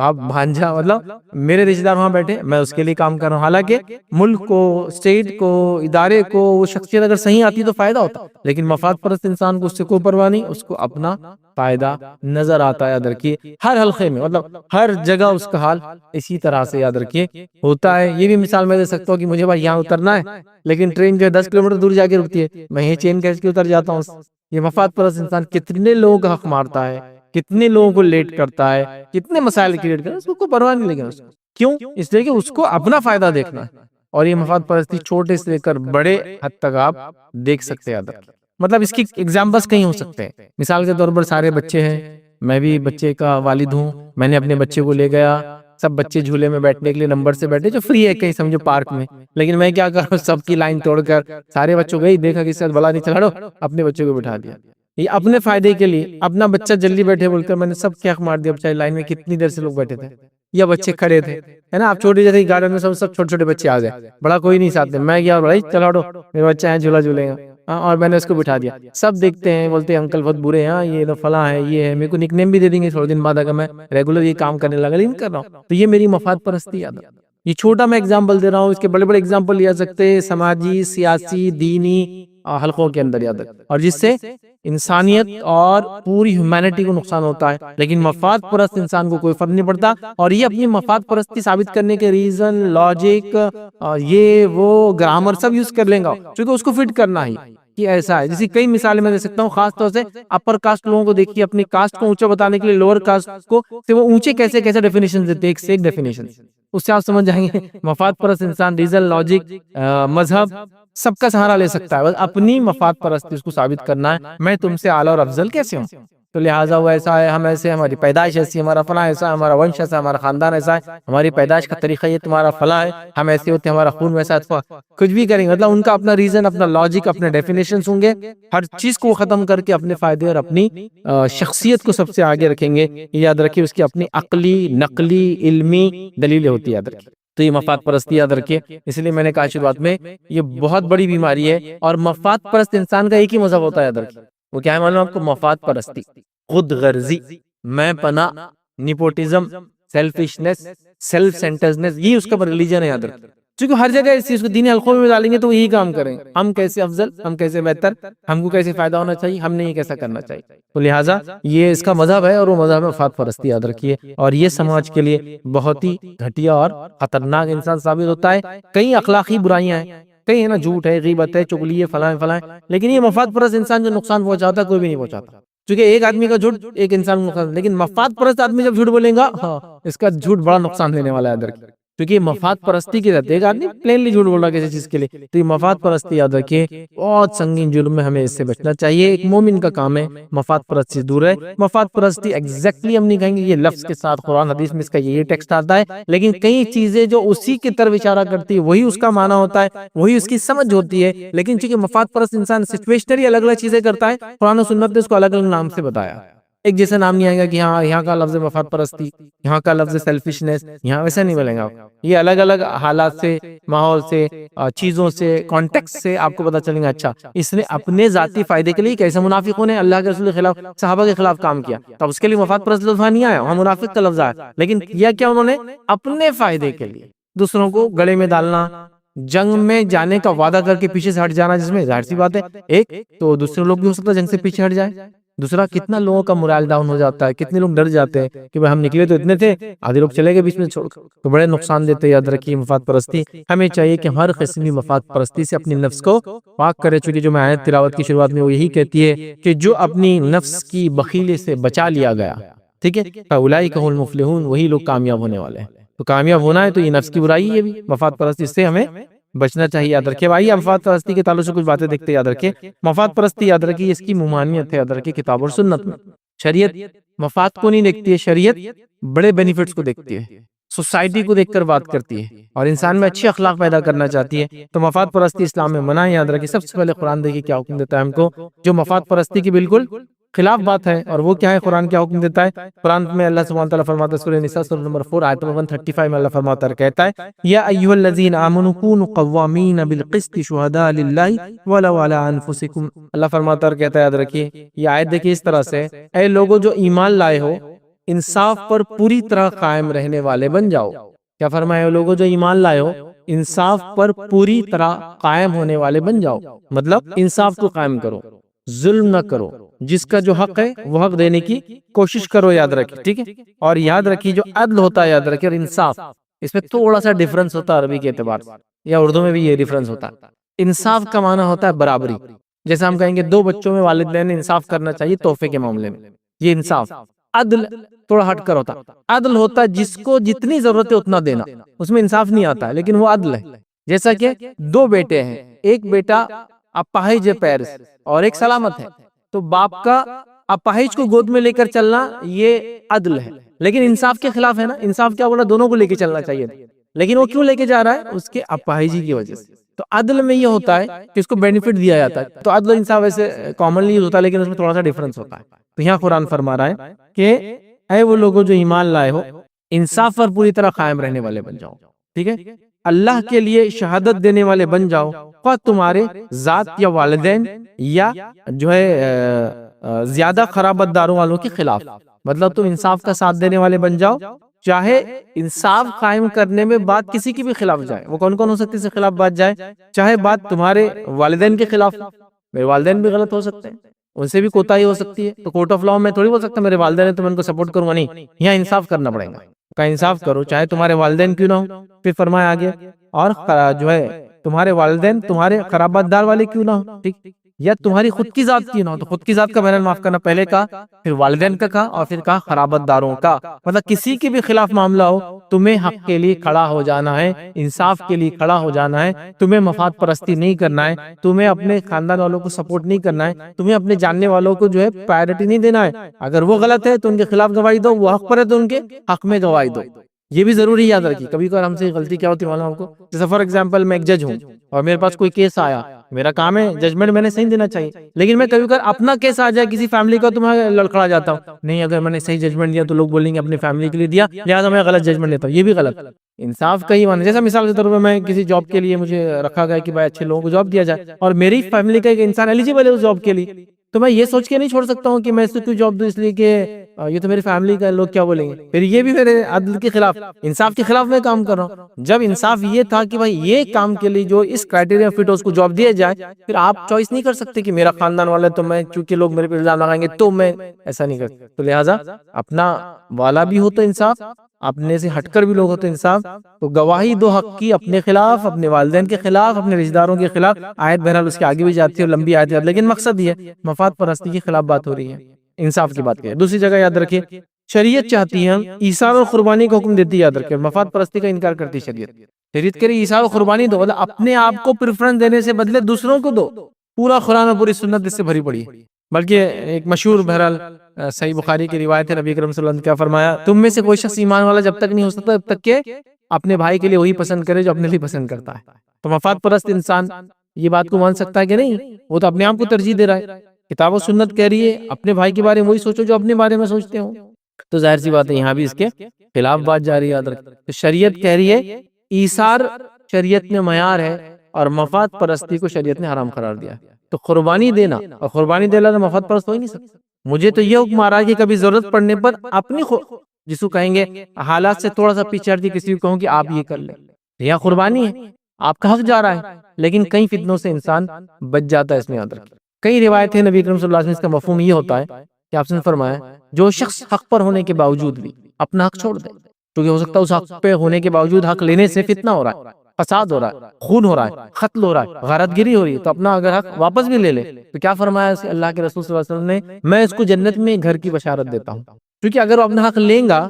تو آپ بھانجا مطلب میرے رشتے دار وہاں بیٹھے، میں اس کے لیے کام کر رہا ہوں، حالانکہ ملک کو، اسٹیٹ کو، ادارے کو وہ شخصیت اگر صحیح آتی تو فائدہ ہوتا، لیکن مفاد پرست انسان کو اس سے کوئی پرواہ نہیں، اس کو اپنا فائدہ نظر آتا ہے۔ یاد رکھیے ہر حلقے میں، مطلب ہر جگہ اس کا حال اسی طرح سے یاد رکھیے ہوتا ہے۔ یہ بھی مثال میں دے سکتا ہوں کہ مجھے بھائی یہاں اترنا ہے، لیکن ٹرین جو ہے 10 کلومیٹر دور جا کے رکتی ہے، میں یہ چین کیسے اتر جاتا ہوں۔ یہ مفاد پرست انسان کتنے لوگوں کا حق مارتا ہے، کتنے لوگوں کو لیٹ کرتا ہے، کتنے مسائل کریٹ کرتا ہے، اس کو کوئی پرواہ نہیں، لیکن اس کو کیوں؟ اس لیے کہ اس کو اپنا فائدہ دیکھنا ہے۔ اور یہ مفاد پرستی چھوٹے سے لے کر بڑے حد تک آپ دیکھ سکتے ہیں۔ مطلب اس کی ایگزامپلس کہیں ہو سکتے ہیں۔ مثال کے طور پر سارے بچے ہیں، میں بھی بچے کا والد ہوں، میں نے اپنے بچے کو لے گیا، سب بچے جھولے میں بیٹھنے کے لیے نمبر سے بیٹھے جو فری ہے کہیں سمجھو پارک میں، لیکن میں کیا کر رہا ہوں، سب کی لائن توڑ کر سارے بچوں گئی، دیکھا کہ ساتھ بلا نہیں چلا رہا، اپنے بچوں کو بٹھا دیا۔ یہ اپنے فائدے کے لیے اپنا بچہ جلدی بیٹھے بول کر میں نے سب کیا مار دیا، بچہ لائن میں کتنی دیر سے لوگ بیٹھے تھے یا بچے کھڑے تھے، ہے نا۔ آپ چھوٹی جیسے گارڈن میں سب چھوٹے چھوٹے بچے آ گئے، بڑا کوئی نہیں ساتھ میں گیا، بھائی چلا ہٹو میرے بچہ ہے جھولا جھولے گا، اور میں نے اس کو بٹھا دیا۔ سب دیکھتے ہیں، بولتے ہیں انکل بہت برے ہیں، یہ تو فلاں ہے، یہ ہے، میرے کو نک نیم بھی دے دیں گے تھوڑے دن بعد اگر میں ریگولر یہ کام کرنے لگا، لیکن کر رہا ہوں تو یہ میری مفاد پرستی یاد ہے۔ یہ چھوٹا میں اگزامپل دے رہا ہوں، اس کے بڑے بڑے اگزامپل لیا سکتے ہیں سماجی، سیاسی، دینی حلقوں کے اندر یاد رکھ، اور جس سے انسانیت اور پوری ہیومینٹی کو نقصان ہوتا ہے، لیکن مفاد پرست انسان کو کوئی فرق نہیں پڑتا، اور یہ اپنی مفاد پرستی ثابت کرنے کے ریزن، لاجک، یہ وہ گرامر سب یوز کر لیں گا، چونکہ اس کو فٹ کرنا ہی کہ ایسا ہے۔ جیسے کئی مثالیں میں دے سکتا ہوں، خاص طور سے اپر کاسٹ لوگوں کو دیکھیے، اپنی کاسٹ کو اونچا بتانے کے لیے لوور کاسٹ کو سے وہ اونچے کیسے کیسے ڈیفینیشن دیتے ہیں، ایک سے ایک ڈیفینیشن، اس سے آپ سمجھ جائیں گے مفاد پرست انسان ریزن، لاجک، مذہب سب کا سہارا لے سکتا ہے، بس اپنی مفاد پرستی اس کو ثابت کرنا ہے، میں تم سے اعلیٰ اور افضل کیسے ہوں، تو لہٰذا وہ ایسا ہے، ہم ایسے، ہماری پیدائش ایسی، ہمارا فلاں ایسا ہے، ہمارا ونش ایسا، ہمارا خاندان ایسا ہے، ہماری پیدائش کا طریقہ یہ، تمہارا فلاں ہے، ہم ایسے ہوتے ہیں، ہمارا خون ویسا ہے، کچھ بھی کریں گے، مطلب ان کا اپنا ریزن، اپنا لاجک، اپنے ڈیفینیشنز ہوں گے، ہر چیز کو ختم کر کے اپنے فائدے اور اپنی شخصیت کو سب سے آگے رکھیں گے۔ یاد رکھیے اس کی اپنی عقلی، نقلی، علمی دلیلیں ہوتی ہے، یاد رکھیے۔ تو یہ مفاد پرستی یاد رکھیے، اس لیے میں نے کہا شروعات میں یہ بہت بڑی بیماری ہے، اور مفاد پرست انسان کا ایک ہی مذہب ہوتا ہے، یاد رکھیے، وہ کیا ہے معلوم آپ کو؟ مفاد پرستی، خود غرضی، میں پناہ، نیپوٹزم، سیلفشنس، سیلف سینٹرڈنس، یہ اس کا ریلیجن ہے، یاد رکھیے۔ چونکہ ہر جگہ اس چیز کو دینی حلقوں میں ڈالیں گے تو یہی کام کریں، ہم کیسے افضل، ہم کیسے بہتر، ہم کو کیسے فائدہ ہونا چاہیے، ہم نے یہ کیسا کرنا چاہیے، تو لہٰذا یہ اس کا مذہب ہے، اور وہ مذہب ہے مفاد پرستی، یاد رکھیے۔ اور یہ سماج کے لیے بہت ہی گھٹیا اور خطرناک انسان ثابت ہوتا ہے۔ کئی اخلاقی برائیاں ہیں، کئی ہے نا، جھوٹ ہے، غیبت ہے، چغلی ہے، فلاں فلاں، لیکن یہ مفاد پرست انسان جو نقصان پہنچاتا ہے کوئی بھی نہیں پہنچاتا، کیونکہ ایک آدمی کا جھوٹ ایک انسان کو نقصان، لیکن مفاد پرست آدمی جب جھوٹ بولے گا، ہاں اس کا جھوٹ بڑا نقصان دینے والا ہے، یاد رکھیے، کیونکہ یہ مفاد پرستی کی ذات ہے۔ ایک آدمی پلینلی جھوٹ بول رہا ہے کسی چیز کے لیے، تو یہ مفاد پرستی یاد رکھیے بہت سنگین جرم ہے، ہمیں اس سے بچنا چاہیے۔ ایک مومن کا کام ہے مفاد پرستی سے دور ہے۔ مفاد پرستی ایگزیکٹلی ہم نہیں کہیں گے یہ لفظ کے ساتھ قرآن حدیث میں اس کا یہ ٹیکسٹ آتا ہے، لیکن کئی چیزیں جو اسی کی طرف اشارہ کرتی ہے وہی اس کا معنی ہوتا ہے، وہی اس کی سمجھ ہوتی ہے، لیکن چونکہ مفاد پرست انسان سچویشنری الگ الگ چیزیں کرتا ہے، قرآن و سنت نے اس کو الگ الگ نام سے بتایا۔ ایک جیسا نام نہیں آئے گا کہ ہاں یہاں کا لفظ مفاد پرستی، یہاں کا لفظ سیلفشنس، یہاں ویسا نہیں بولیں گا آپ۔ یہ الگ الگ حالات سے، ماحول سے، چیزوں سے، کانٹیکس سے آپ کو پتہ چلیں گا، اچھا اس نے اپنے ذاتی فائدے کے لیے، کیسے منافقوں نے اللہ کے رسول کے خلاف، صحابہ کے خلاف کام کیا، تب اس کے لیے مفاد پرست لفظ نہیں آیا، وہاں منافق کا لفظ آیا، لیکن کیا کیا انہوں نے؟ اپنے فائدے کے لیے دوسروں کو گلے میں ڈالنا، جنگ میں جانے کا وعدہ کر کے پیچھے سے ہٹ جانا، جس میں ظاہر سی بات ہے ایک تو دوسرے لوگ بھی ہو سکتا ہے جنگ سے پیچھے ہٹ جائے، دوسرا کتنا لوگوں کا morale ڈاؤن ہو جاتا ہے، کتنے لوگ ڈر جاتے ہیں کہ ہم نکلے تو اتنے تھے، آدھے لوگ چلے گئے بیچ میں چھوڑ کر، تو بڑے نقصان دیتے ہیں۔ یاد رکھیے مفاد پرستی، ہمیں چاہیے کہ ہر قسم کی مفاد پرستی سے اپنی نفس کو پاک کرے، چونکہ جو میں آیت تلاوت کی شروعات میں وہ یہی کہتی ہے کہ جو اپنی نفس کی بخیلی سے بچا لیا گیا، ٹھیک ہے، فَأُولَئِكَ هُمُ الْمُفْلِحُونَ، وہی لوگ کامیاب ہونے والے ہیں۔ تو کامیاب ہونا ہے تو یہ نفس کی برائی ہے، بھی مفاد پرستی سے ہمیں بچنا چاہیے، یاد رکھیے بھائی۔ مفاد پرستی کے تعلق سے کچھ باتیں دیکھتے، یاد رکھیے مفاد پرستی، یاد رکھیے اس کی ممانعت ہے، یاد رکھیے کتاب اور سنت میں۔ شریعت مفاد کو نہیں دیکھتی ہے، شریعت بڑے بینیفٹس کو دیکھتی ہے، سوسائٹی کو دیکھ کر بات کرتی ہے، اور انسان میں اچھی اخلاق پیدا کرنا چاہتی ہے، تو مفاد پرستی اسلام میں منع ہے، یاد رکھیے۔ سب سے پہلے قرآن دیکھیے کیا حکم دیتا ہے ہم کو، جو مفاد پرستی کی بالکل خلاف بات ہے، اور وہ کیا ہے؟ قرآن کیا حکم دیتا ہے؟ قرآن میں اللہ سبحانہ وتعالی فرماتا ہے، سورہ نساء سورہ نمبر 4 آیت نمبر 135 میں اللہ فرماتا ہے، کہتا ہے یا ایھا الذین آمنوا کونوا قوامین بالقسط شہداء للہ ولو علی انفسکم۔ اللہ فرماتا ہے، کہتا ہے، یاد رکھیے یہ آیت دیکھیے اس طرح سے، اے لوگوں جو ایمان لائے ہو، انصاف پر پوری طرح قائم رہنے والے بن جاؤ. کیا فرمایا لوگوں جو ایمان لائے ہو, انصاف پر پوری طرح قائم ہونے والے بن جاؤ. مطلب انصاف کو قائم کرو, ظلم نہ کرو, جس کا جو حق ہے وہ حق دینے کی کوشش کرو, یاد رکھیں, ٹھیک ہے. اور یاد رکھیے جو عدل ہوتا ہے, یاد رکھیے, اور انصاف, اس میں تھوڑا سا ڈیفرنس ہوتا ہے عربی کے اعتبار سے, یا اردو میں بھی یہ ڈیفرنس ہوتا ہے. انصاف کا معنی ہوتا ہے برابری. جیسے ہم کہیں گے دو بچوں میں والدین نے انصاف کرنا چاہیے تحفے کے معاملے میں, یہ انصاف. عدل تھوڑا ہٹ کر ہوتا. عدل ہوتا ہے جس کو جتنی ضرورت ہے اتنا دینا, اس میں انصاف نہیں آتا ہے, لیکن وہ عدل ہے. جیسا کہ دو بیٹے ہیں, ایک بیٹا اپاہج ہے پیر سے اور ایک سلامت ہے, تو باپ کا اپاہج کو گود میں لے کر چلنا یہ عدل ہے, لیکن انصاف کے خلاف ہے نا. انصاف کیا بولا, دونوں کو لے کے چلنا چاہیے, لیکن وہ کیوں لے کے جا رہا ہے, اس کے اپاہجی کی وجہ سے. تو عدل میں یہ ہوتا ہے کہ اس کو بینیفٹ دیا جاتا ہے. تو عدل و انصاف ویسے کامنلی یوز ہوتا ہے, لیکن اس میں تھوڑا سا ڈیفرنس ہوتا ہے. تو یہاں قرآن فرما رہا ہے کہ اے وہ لوگوں جو ایمان لائے ہو, انصاف پر پوری طرح قائم رہنے والے بن جاؤ, ٹھیک ہے. اللہ کے لیے شہادت دینے والے بن جاؤ, خواہ تمہارے ذات یا والدین یا جو ہے زیادہ خرابت داروں والوں کے خلاف. مطلب تم انصاف کا ساتھ دینے والے بن جاؤ, چاہے انصاف قائم کرنے میں بات کسی کی بھی خلاف جائے. وہ کون کون ہو سکتے سے خلاف بات جائے, چاہے بات تمہارے والدین کے خلاف, میرے والدین بھی غلط ہو سکتے ہیں, ان سے بھی کوتاہی ہو سکتی ہے. تو کورٹ آف لاء میں تھوڑی بول سکتا میرے والدین ہیں تو میں ان کو سپورٹ کروں گا, نہیں, یہاں انصاف کرنا پڑے گا. کا انصاف کرو چاہے تمہارے والدین کیوں نہ ہو. پھر فرمایا آگے, اور جو ہے تمہارے والدین تمہارے خرابت دار والے کیوں نہ ہو, ٹھیک, یا تمہاری خود کی ذات کیوں نہ ہو. تو خود کی ذات کا بہرحال معاف کرنا, پہلے کہا, پھر والدین کا کہا, اور پھر کہا خرابت داروں کا. مطلب کسی کے بھی خلاف معاملہ ہو, تمہیں حق کے لیے کھڑا ہو جانا ہے, انصاف کے لیے کھڑا ہو جانا ہے. تمہیں مفاد پرستی نہیں کرنا ہے, تمہیں اپنے خاندان والوں کو سپورٹ نہیں کرنا ہے, تمہیں اپنے جاننے والوں کو جو ہے پرائیورٹی نہیں دینا ہے. اگر وہ غلط ہے تو ان کے خلاف گواہی دو, وہ حق پر ہے تو ان کے حق میں گواہی دو. یہ بھی ضروری یاد رکھیے. کبھی کبھار ہم سے غلطی کیا ہوتی ہے معلوم آپ کو, جیسے فار ایگزامپل میں ایک جج ہوں اور میرے پاس کوئی کیس آیا, میرا کام ہے ججمنٹ میں نے صحیح دینا چاہیے, لیکن میں کبھی کبھار اپنا کیس آ جائے کسی فیملی کا تو میں لڑکھڑا جاتا ہوں, نہیں اگر میں نے صحیح ججمنٹ دیا تو لوگ بولیں گے اپنی فیملی کے لیے دیا, لہٰذا میں غلط ججمنٹ دیتا ہوں. یہ بھی غلط. انصاف کا ہی معنی, جیسا مثال کے طور پر میں کسی جاب کے لیے مجھے رکھا گیا کہ بھائی اچھے لوگوں کو جاب دیا جائے, اور میری فیملی کا ایک انسان ایلیجیبل ہے اس جاب کے لیے, تو میں یہ سوچ کے نہیں چھوڑ سکتا ہوں کہ میں اس کو کیوں جاب دوں, اس لیے کہ یہ تو میری فیملی کا, لوگ کیا بولیں گے. پھر یہ بھی میرے عدل کے خلاف, انصاف کے خلاف میں کام کر رہا ہوں. جب انصاف یہ تھا کہ بھائی یہ کام کے لیے جو اس کرائٹیریا فٹ ہے اس کو جاب دیا جائے, پھر آپ چوائس نہیں کر سکتے کہ میرا خاندان والا تو میں, چونکہ لوگ میرے پہ الزام لگائیں گے تو میں ایسا نہیں کرتا. تو لہٰذا اپنا والا بھی ہو تو انصاف, اپنے سے ہٹ کر بھی لوگ ہو تو انصاف. تو گواہی دو حق کی, اپنے خلاف, اپنے والدین کے خلاف, اپنے رشتہ داروں کے خلاف. آیت بہرحال اس کے آگے بھی جاتی ہے اور لمبی آیت ہے, لیکن مقصد یہ ہے مفاد پرستی کے خلاف بات ہو رہی ہے, انصاف کی بات کی ہے. دوسری جگہ یاد رکھیے, شریعت چاہتی ہے ایثار اور قربانی کا حکم دیتی ہے, یاد رکھیے, مفاد پرستی کا انکار کرتی ہے شریعت. شریعت کہہ رہی ایثار اور قربانی دو, مطلب اپنے آپ کو پریفرنس دینے سے بدلے دوسروں کو دو. پورا قرآن اور پوری سنت اس سے بھری پڑی ہے. بلکہ ایک مشہور بہرحال صحیح بخاری کی روایت ہے, نبی کریم صلی اللہ علیہ وسلم نے کیا فرمایا, تم میں سے کوئی شخص ایمان والا جب تک نہیں ہو سکتا جب تک کہ اپنے بھائی کے لیے وہی پسند کرے جو اپنے لیے پسند کرتا ہے. تو مفاد پرست انسان یہ بات کو مان سکتا ہے کہ نہیں, وہ تو اپنے آپ کو ترجیح دے رہا ہے. کتاب و سنت کہہ رہی ہے اپنے بھائی کے بارے میں وہی سوچو جو اپنے بارے میں سوچتے ہوں. تو ظاہر سی بات ہے یہاں بھی اس کے خلاف بات جاری, یاد رکھیں. تو شریعت کہہ رہی ہے ایثار شریعت میں معیار ہے, اور مفاد پرستی کو شریعت نے حرام قرار دیا ہے. تو قربانی دینا, اور قربانی دینا تو مفاد پرست ہو ہی نہیں سکتا. مجھے تو یہ حکم آ رہا ہے کہ کبھی ضرورت پڑنے پر اپنی جس کو کہیں گے حالات سے تھوڑا سا پیچھے ہٹ کے کسی کو کہوں کہ آپ یہ کر لیں, یہ قربانی ہے, آپ کا حق جا رہا ہے, لیکن کئی فتنوں سے انسان بچ جاتا ہے. اس میں یاد رکھیں کئی روایتیں نبی کریم صلی اللہ علیہ وسلم, اس کا مفہوم یہ ہوتا ہے کہ آپ نے فرمایا جو شخص حق پر ہونے کے باوجود بھی اپنا حق چھوڑ دے, کیونکہ ہو سکتا ہے اس حق پہ ہونے کے باوجود حق لینے سے فتنہ ہو رہا ہے, فساد ہو رہا ہے, خون ہو رہا ہے, قتل ہو رہا ہے, غارت گری ہو رہی ہے, تو اپنا اگر حق واپس بھی لے لے تو کیا فرمایا اللہ کے رسول صلی اللہ علیہ وسلم نے, میں اس کو جنت میں گھر کی بشارت دیتا ہوں. کیونکہ اگر وہ اپنا حق لیں گا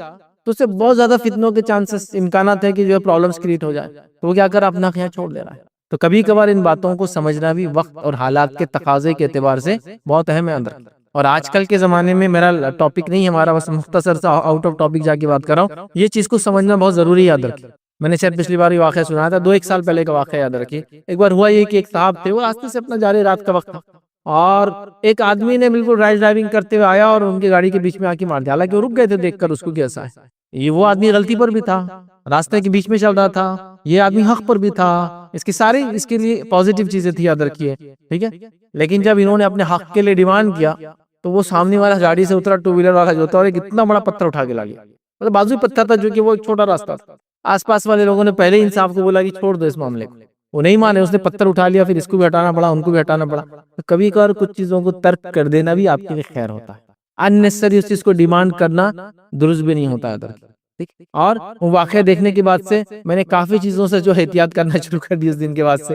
تو اس سے بہت زیادہ فتنوں کے چانسز, امکانات ہے کہ جو ہے پرابلمز کریٹ ہو جائے, تو وہ کیا کر اپنا حق یہاں چھوڑ دے رہا ہے. تو کبھی کبھار ان باتوں کو سمجھنا بھی وقت اور حالات کے تقاضے کے اعتبار سے بہت اہم ہے اندر. اور آج کل کے زمانے میں میرا ٹاپک نہیں ہمارا, بس مختصر سا آؤٹ آف ٹاپک جا کے بات کر رہا ہوں. یہ چیز کو سمجھنا بہت ضروری ہے, یاد رکھیں. میں نے شاید پچھلی بار یہ واقعہ سنا تھا, 2-1 سال پہلے کا واقعہ, یاد رکھیے. ایک بار ہوا یہ کہ ایک صاحب تھے, وہ راستے سے اپنا جا رہے, رات کا وقت تھا, اور ایک آدمی نے بالکل ڈرائیونگ کرتے ہوئے آیا اور ان کی گاڑی کے بیچ میں آ کے مار دیا. حالانکہ وہ رک گئے تھے دیکھ کر اس کو کیسا ہے, یہ وہ آدمی غلطی پر بھی تھا, راستے کے بیچ میں چل رہا تھا, یہ آدمی حق پر بھی تھا, اس کی ساری اس کے لیے پازیٹیو چیزیں تھی, یاد رکھیے, ٹھیک ہے. لیکن جب انہوں نے اپنے حق کے لیے ڈیمانڈ کیا تو وہ سامنے والا گاڑی سے اترا، ٹو ویلر والا جو تھا، اور ایک اتنا بڑا پتھر اٹھا کے لا گیا، مطلب بازو پتھر تھا جو کہ وہ ایک چھوٹا راستہ تھا۔ آس پاس والے لوگوں نے پہلے ہی انصاف کو بولا کہ چھوڑ دو اس معاملے کو، وہ نہیں مانے، اس نے پتھر اٹھا لیا، پھر اس کو بھی ہٹانا پڑا، ان کو بھی ہٹانا پڑا۔ تو کبھی کبھار کچھ چیزوں کو ترک کر دینا بھی آپ کے لیے خیر ہوتا ہے، اننیسری اس چیز کو ڈیمانڈ کرنا درست بھی نہیں ہوتا ہے ادھر، ٹھیک۔ اور وہ واقعہ دیکھنے کے بعد سے میں نے کافی چیزوں سے جو احتیاط کرنا شروع کر دی اس دن کے بعد سے،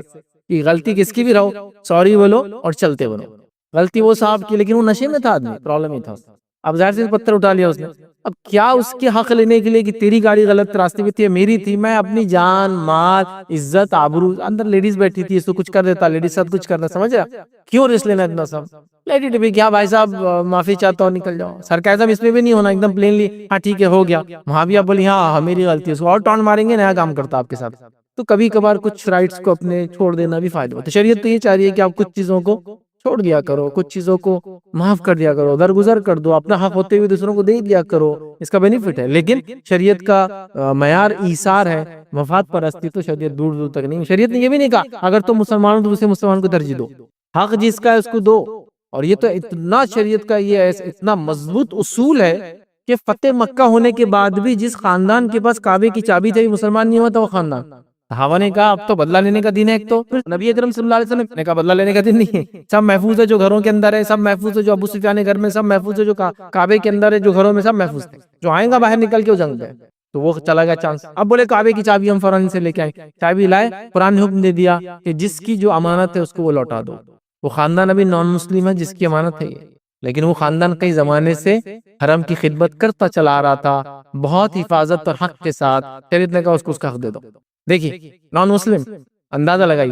کہ غلطی کس کی بھی رہو سوری بولو اور چلتے بنو۔ غلطی وہ صاحب کی، لیکن وہ نشے میں تھا آدمی، پرابلم ہی تھا۔ اب ظاہر سے پتھر اٹھا لیا اس نے، اب کیا اس کے حق لینے کے لیے کہ تیری گاڑی غلط راستے پہ تھی، میری تھی، میں اپنی جان مال عزت آبرو، اندر لیڈیز بیٹھی تھی، اس کو کچھ کر دیتا، لیڈیز ساتھ کچھ کرنا، سمجھ رہا؟ کیوں رسک لینا اتنا سب؟ لیڈی ٹی کیا بھائی صاحب معافی چاہتا ہوں نکل جاؤ، سرکازم اس میں بھی نہیں ہونا، ایک دم پلینلی ہاں ٹھیک ہے ہو گیا، وہاں بھی آپ بولی ہاں میری غلطی ہے، اس کو اور ٹان ماریں گے، نیا کام کرتا آپ کے ساتھ۔ تو کبھی کبھار کچھ رائٹس کو اپنے چھوڑ دینا بھی فائدہ ہوتا ہے۔ شریعت تو یہ چاہ رہی ہے کہ آپ کچھ چیزوں کو چھوڑ دیا کرو، کچھ چیزوں کو معاف کر دیا کرو، درگزر کر دو، اپنا حق ہوتے ہوئے دوسروں کو دے دیا کرو، اس کا بینیفٹ ہے۔ لیکن شریعت کا معیار ایثار ہے، مفاد پرستی تو شریعت دور دور تک نہیں۔ شریعت نے یہ بھی نہیں کہا اگر تم مسلمان ہو تو اسے مسلمان کو ترجیح دو، حق جس کا ہے اس کو دو۔ اور یہ تو اتنا شریعت کا یہ اتنا مضبوط اصول ہے کہ فتح مکہ ہونے کے بعد بھی جس خاندان کے پاس کعبے کی چابی تھی مسلمان نہیں ہوا تھا وہ خاندان، صحابہ نے کہا اب تو بدلہ لینے کا دن ہے، ایک تو نبی اکرم صلی اللہ علیہ وسلم نے کہا بدلہ لینے کا دن نہیں ہے، سب محفوظ ہے جو گھروں کے اندر ہے، سب محفوظ ہے جو ابو سفیان کے گھر میں، سب محفوظ ہے جو کعبے کے اندر ہے، جو گھروں میں سب محفوظ تھے، جو آئیں گا باہر نکل کے وہ جنگ پہ، تو وہ چلا گیا چانس۔ اب بولے کعبے کی چابی ہم فوراً سے لے کے آئے، چابی لائے، قرآن نے حکم دے دیا کہ جس کی جو امانت ہے اس کو وہ لوٹا دو۔ وہ خاندان ابھی نان مسلم ہے جس کی امانت ہے یہ، لیکن وہ خاندان کئی زمانے سے حرم کی خدمت کرتا چلا آ رہا تھا، بہت حفاظت اور حق کے ساتھ، شریعت نے کہا اس کو اس کا حق دے دو۔ دیکھیے نان مسلم اندازہ لگائی،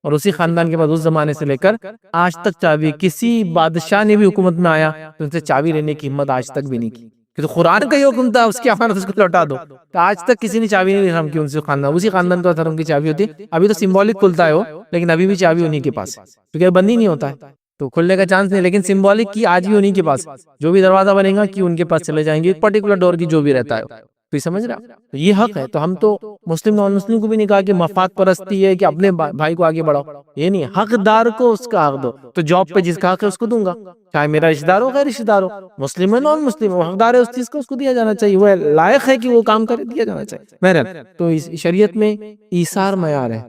اور اسی خاندان کے بعد اس زمانے سے لے کر آج تک چابی کسی بادشاہ نے بھی حکومت میں آیا تو ان سے چابی لینے کی ہمت آج تک بھی نہیں کی، کہ تو قرآن کا یہ حکم تھا اس کی امانت اس کو لوٹا دو، تو آج تک کسی نے چابی نہیں لی حرم کی، ان سے خاندان اسی خاندان تو حرم کی چابی ہوتی ہے۔ ابھی تو سمبولک کھلتا ہے وہ، لیکن ابھی بھی چابی انہی کے پاس ہے، کیونکہ بند ہی نہیں ہوتا ہے تو کھلنے کا چانس نہیں، لیکن سمبولک کی آج بھی انہی کے پاس، جو بھی دروازہ بنے گا کہ ان کے پاس چلے جائیں گے، ایک پرٹیکولر ڈور کی جو بھی رہتا ہے، تو یہ سمجھ رہا، تو یہ حق ہے۔ تو ہم تو مسلم نان مسلم کو بھی نہیں کہا کہ مفاد پرستی ہے کہ اپنے بھائی کو آگے بڑھاؤ، یہ نہیں، حقدار کو اس کا حق دو۔ تو جاب پہ جس کا حق ہے اس کو دوں گا، چاہے میرا رشتہ دار ہو غیر رشتہ دار ہو، مسلم ہے نان مسلم ہے، وہ حقدار ہے اس چیز کو، اس کو دیا جانا چاہیے، وہ لائق ہے کہ وہ کام کرے، دیا جانا چاہیے۔ بہرحال تو اس شریعت میں ایثار معیار ہے،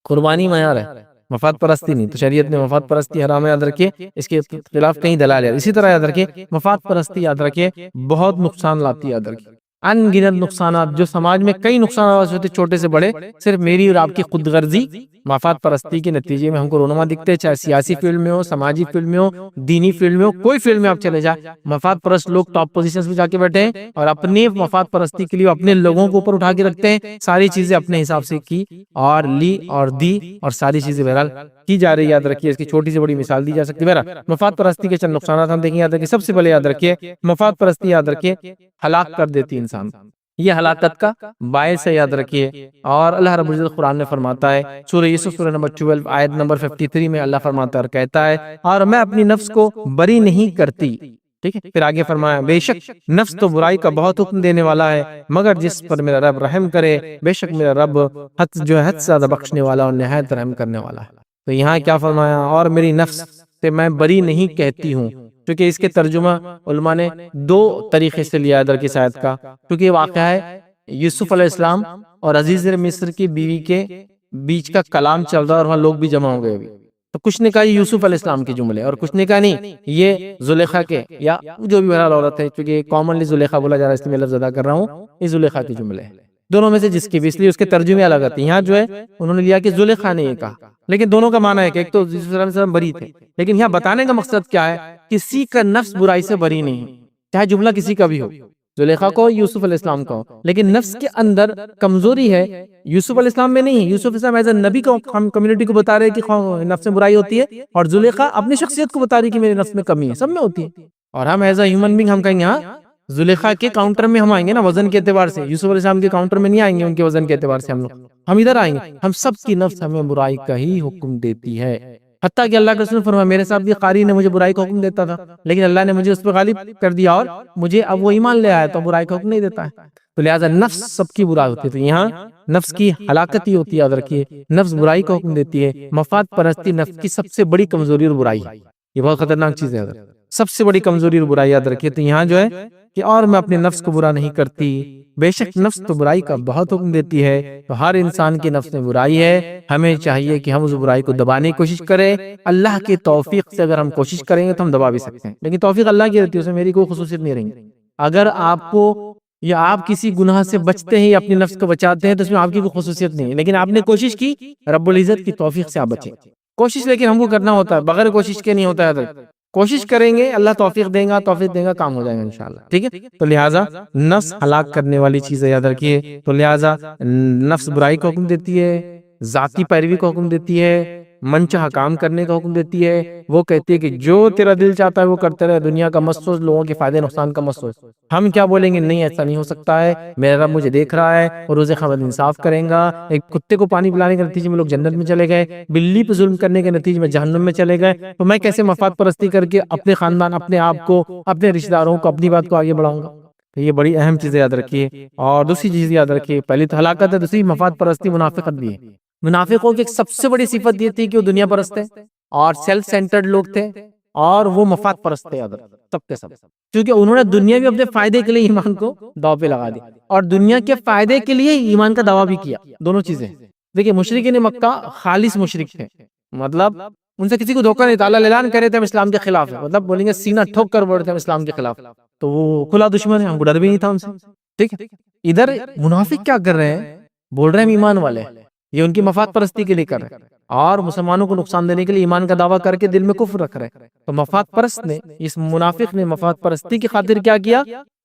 قربانی معیار ہے، مفاد پرستی نہیں۔ تو شریعت نے مفاد پرستی حرام یاد رکھیے، اس کے خلاف کہیں دلائل ہے۔ اسی طرح یاد رکھیے مفاد پرستی یاد رکھیے بہت نقصان لاتی ہے، یاد رکھیے ان گنت نقصانات جو سماج میں کئی نقصانات ہوتے چھوٹے سے بڑے، صرف میری اور آپ کی خود غرضی مفاد پرستی کے نتیجے میں ہم کو رونما دکھتے ہیں، چاہے سیاسی فیلڈ میں ہو، سماجی فیلڈ میں ہو، دینی فیلڈ میں ہو، کوئی فیلڈ میں آپ چلے جائیں، مفاد پرست لوگ ٹاپ پوزیشنز میں جا کے بیٹھے ہیں اور اپنی مفاد پرستی کے لیے اپنے لوگوں کو اوپر اٹھا کے رکھتے ہیں، ساری چیزیں اپنے حساب سے کی اور لی اور دی، اور ساری چیزیں بہرحال کی جا رہی، یاد رکھیے۔ اس کی چھوٹی سے بڑی مثال دی جا سکتی ہے۔ بہرحال مفاد پرستی کے چند نقصانات ہم دیکھیں، یاد رکھیے سب سے پہلے یاد رکھیے مفاد پرستی یاد رکھیے ہلاک کر دیتی انسان، یہ ہلاکت کا باعث ہے، یاد رکھیے۔ اور اللہ رب العزت قرآن میں فرماتا ہے، سورہ یوسف سورہ نمبر 12 آیت نمبر 53 میں اللہ فرماتا ہے اور کہتا ہے، اور میں اپنی نفس کو بری نہیں کرتی، ٹھیک ہے۔ پھر آگے فرمایا، بے شک نفس تو برائی کا بہت حکم دینے والا ہے، مگر جس پر میرا رب رحم کرے، بے شک میرا رب حد جو ہے حد سے زیادہ بخشنے والا اور نہایت رحم کرنے والا ہے۔ تو یہاں کیا فرمایا، اور میری نفس سے میں بری نہیں کہتی ہوں، کیونکہ اس کے ترجمہ علماء نے دو طریقے سے لیا ادھر کی آیت کا، کیونکہ یہ واقعہ ہے یوسف علیہ السلام اور عزیز مصر کی بیوی کے بیچ کا کلام چل رہا ہے، اور وہاں لوگ بھی جمع ہو گئے ابھی، تو کچھ نے کہا یہ یوسف علیہ السلام کے جملے، اور کچھ نے کہا نہیں یہ زلیخا کے، یا جو بھی بہرحال عورت ہے، کیونکہ کامنلی زلیخا بولا جا رہا ہے، اس لیے میں لفظ ادا کر رہا ہوں، یہ زلیخا کے جملے ہیں، دونوں میں سے جس کی بھی، اس لیے اس کے ترجمے الگ آتے ہیں۔ یہاں جو ہے انہوں نے لیا کہ زلیخا نے یہ کہا، لیکن دونوں کا معنی ہے کہ ایک تو یوسف علیہ السلام بری تھے، لیکن یہاں بتانے کا مقصد کیا ہے، کسی کا نفس برائی سے بری نہیں، چاہے جملہ کسی کا بھی ہو، زلیخا کو یوسف علیہ السلام کو، لیکن نفس کے اندر کمزوری ہے، یوسف علیہ السلام میں نہیں ہے۔ یوسف علیہ السلام ایز اے نبی کو ہم کمیونٹی کو بتا رہے ہیں کہ نفس میں برائی ہوتی ہے، اور زلیخا اپنی شخصیت کو بتا رہی ہے کہ میرے نفس میں کمی ہے، سب میں ہوتی ہے، اور ہم ایز اے ہیومن بینگ ہم کہیں گے ہاں زلیخا کے کاؤنٹر میں ہم آئیں گے نا، وزن کے اعتبار سے یوسف علیہ السلام کے کاؤنٹر میں نہیں آئیں گے، ان کے وزن کے اعتبار سے ہم ادھر آئیں گے، ہم سب کی نفس ہمیں برائی کا ہی حکم دیتی ہے، حتیٰ کہ اللہ کے رسول نے فرمایا میرے ساتھ بھی قاری نے مجھے برائی کا حکم دیتا تھا، لیکن اللہ نے مجھے اس پہ غالب کر دیا، اور مجھے اب وہ ایمان لے آیا تو برائی کا حکم نہیں دیتا ہے، تو لہٰذا نفس سب کی برائی ہوتی ہے۔ تو یہاں نفس کی ہلاکت ہی ہوتی ہے، یاد رکھیے نفس برائی کا حکم دیتی ہے، مفاد پرستی نفس کی سب سے بڑی کمزوری اور برائی ہے، یہ بہت خطرناک چیز ہے۔ سب سے بڑی کمزوری اور برائی یاد رکھیے۔ تو یہاں جو ہے کہ اور میں اپنے نفس کو برا نہیں کرتی، بے شک نفس تو برائی کا بہت حکم دیتی ہے۔ تو ہر انسان کے نفس میں برائی ہے، ہمیں چاہیے کہ ہم اس برائی کو دبانے کی کوشش کریں۔ اللہ کی توفیق سے اگر ہم کوشش کریں گے تو ہم دبا بھی سکتے ہیں، لیکن توفیق اللہ کی رہتی ہے، اس میں میری کوئی خصوصیت نہیں رہی۔ اگر آپ کو یا آپ کسی گناہ سے بچتے ہیں یا اپنے نفس کو بچاتے ہیں تو اس میں آپ کی کوئی خصوصیت نہیں ہے، لیکن آپ نے کوشش کی، رب العزت کی توفیق سے آپ بچیں۔ کوشش لیکن ہم کو کرنا ہوتا ہے، بغیر کوشش کے نہیں ہوتا ہے۔ کوشش کریں گے، اللہ توفیق دے گا، کام ہو جائے گا انشاءاللہ، ٹھیک ہے۔ تو لہٰذا نفس ہلاک کرنے والی چیزیں یاد رکھیے۔ تو لہٰذا نفس برائی کو حکم دیتی ہے، ذاتی پیروی کو حکم دیتی ہے، من چاہا کام کرنے کا حکم دیتی ہے۔ وہ کہتی ہے کہ جو تیرا دل چاہتا ہے وہ کرتے رہے، دنیا کا مت سوچ، لوگوں کے فائدے نقصان کا مت سوچ۔ ہم کیا بولیں گے؟ نہیں، ایسا نہیں ہو سکتا ہے، میرا رب مجھے دیکھ رہا ہے اور روز قیامت انصاف کریں گا۔ ایک کتے کو پانی پلانے کے نتیجے میں لوگ جنت میں چلے گئے، بلی پہ ظلم کرنے کے نتیجے میں جہنم میں چلے گئے، تو میں کیسے مفاد پرستی کر کے اپنے خاندان، اپنے آپ کو، اپنے رشتہ داروں کو، اپنی بات کو آگے بڑھاؤں گا؟ تو یہ بڑی اہم چیزیں یاد رکھیے۔ اور دوسری چیز یاد رکھیے، پہلی تو ہلاکت ہے، دوسری مفاد پرستی، منافقت بھی ہے۔ منافقوں کی ایک سب سے بڑی صفت یہ تھی کہ وہ دنیا پرست تھے اور سیلف سینٹرڈ لوگ تھے، اور وہ مفاد پرست تھے سب کے سب، کیونکہ انہوں نے دنیا بھی اپنے فائدے کے لیے ایمان کو داؤ پہ لگا دیا اور دنیا کے فائدے کے لیے ایمان کا دعویٰ بھی کیا، دونوں چیزیں۔ دیکھیں مشرکین مکہ خالص مشرک تھے، مطلب ان سے کسی کو دھوکہ نہیں تھا، اللہ اعلان کرے تھے ہم اسلام کے خلاف ہیں، مطلب بولیں گے سینہ ٹھوک کر بولتے ہیں ہم اسلام کے خلاف، تو وہ کھلا دشمن ہے، ہم کو ڈر بھی نہیں تھا ان سے، ٹھیک ہے۔ ادھر منافق کیا کر رہے ہیں؟ بول رہے ہیں ہم ایمان والے ہیں، یہ ان کی مفاد پرستی کے لیے کر رہے ہیں اور مسلمانوں کو نقصان دینے کے لیے ایمان کا دعویٰ کر کے دل میں کفر رکھ رہے ہیں۔ تو مفاد پرست نے، اس منافق نے مفاد پرستی کی خاطر کیا کیا؟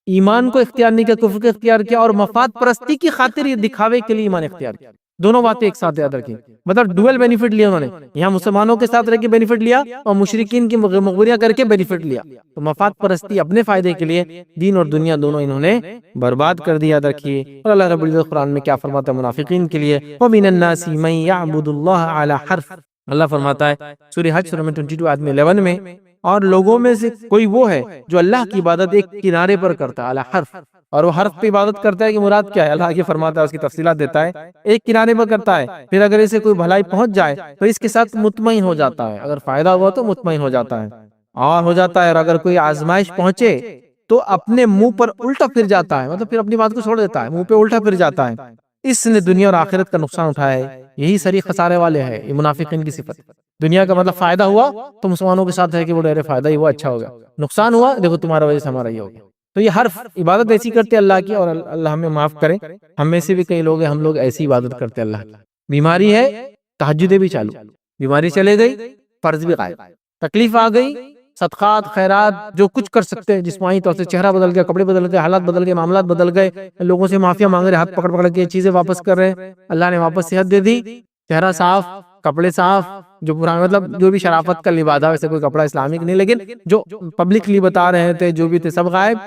ایمان کو اختیار نہیں کیا، کفر کو اختیار کیا، اور مفاد پرستی کی خاطر یہ دکھاوے کے لیے ایمان اختیار کیا۔ دونوں باتیں ایک ساتھ یاد رکھیں، مطلب ڈوئل بینیفٹ لیا انہوں نے، یہاں مسلمانوں کے ساتھ رہ کے بینیفٹ لیا اور مشرکین کی مغوریاں کر کے بینیفٹ لیا۔ تو مفاد پرستی اپنے فائدے کے لیے دین اور دنیا دونوں انہوں نے برباد کر دیا، یاد رکھیے۔ اور اللہ رب العزت قرآن میں کیا فرماتا ہے منافقین کے لیے؟ وَمِنَ النَّاسِ مَن يَعْبُدُ اللَّهَ عَلَى حَرْفٍ، اللہ فرماتا ہے سورہ حج سورہ 22 آیت 11 میں، اور لوگوں میں سے کوئی وہ ہے جو اللہ کی عبادت ایک کنارے پر کرتا ہے، علی حرف، اور وہ حرف پہ عبادت کرتا ہے کہ مراد کیا ہے؟ اللہ آگے فرماتا ہے، اس کی تفصیلات دیتا ہے، ایک کنارے پر کرتا ہے، پھر اگر اسے کوئی بھلائی پہنچ جائے تو اس کے ساتھ مطمئن ہو جاتا ہے، اگر فائدہ ہوا تو مطمئن ہو جاتا ہے اور ہو جاتا ہے، اور اگر کوئی آزمائش پہنچے تو اپنے منہ پر الٹا پھر جاتا ہے، مطلب پھر اپنی بات کو چھوڑ دیتا ہے، منہ پہ الٹا پھر جاتا ہے، اس نے دنیا اور آخرت کا نقصان اٹھایا ہے۔ یہی سری خسارے والے ہیں، یہ منافقین کی صفت۔ دنیا کا مطلب فائدہ ہوا تو مسلمانوں کے ساتھ ہے کہ وہ ڈیرے فائدہ ہی ہوا، اچھا ہوگا، نقصان ہوا دیکھو تمہارا وجہ سے ہمارا یہ ہوگا۔ تو یہ حرف عبادت ایسی کرتے ہیں اللہ کی، اور اللہ ہمیں معاف کرے، ہم میں سے بھی کئی لوگ ہیں، ہم لوگ ایسی عبادت کرتے ہیں اللہ کی۔ بیماری ہے، تہجدیں بھی چالو، بیماری چلے گئی، فرض بھی غائب، تکلیف آ گئی، صدقات خیرات جو کچھ کر سکتے ہیں، جسمانی طور سے چہرہ بدل گیا، کپڑے بدل گئے، حالات بدل گئے، معاملات بدل گئے، لوگوں سے معافیا مانگ رہے، ہاتھ پکڑ پکڑ کے چیزیں واپس کر رہے، اللہ نے واپس صحت دے دی، چہرہ صاف، کپڑے صاف، جو پرانا مطلب جو بھی شرافت کا لبادہ، ویسے کوئی کپڑا اسلامک نہیں، لیکن جو پبلکلی بتا رہے تھے جو بھی تھے سب غائب،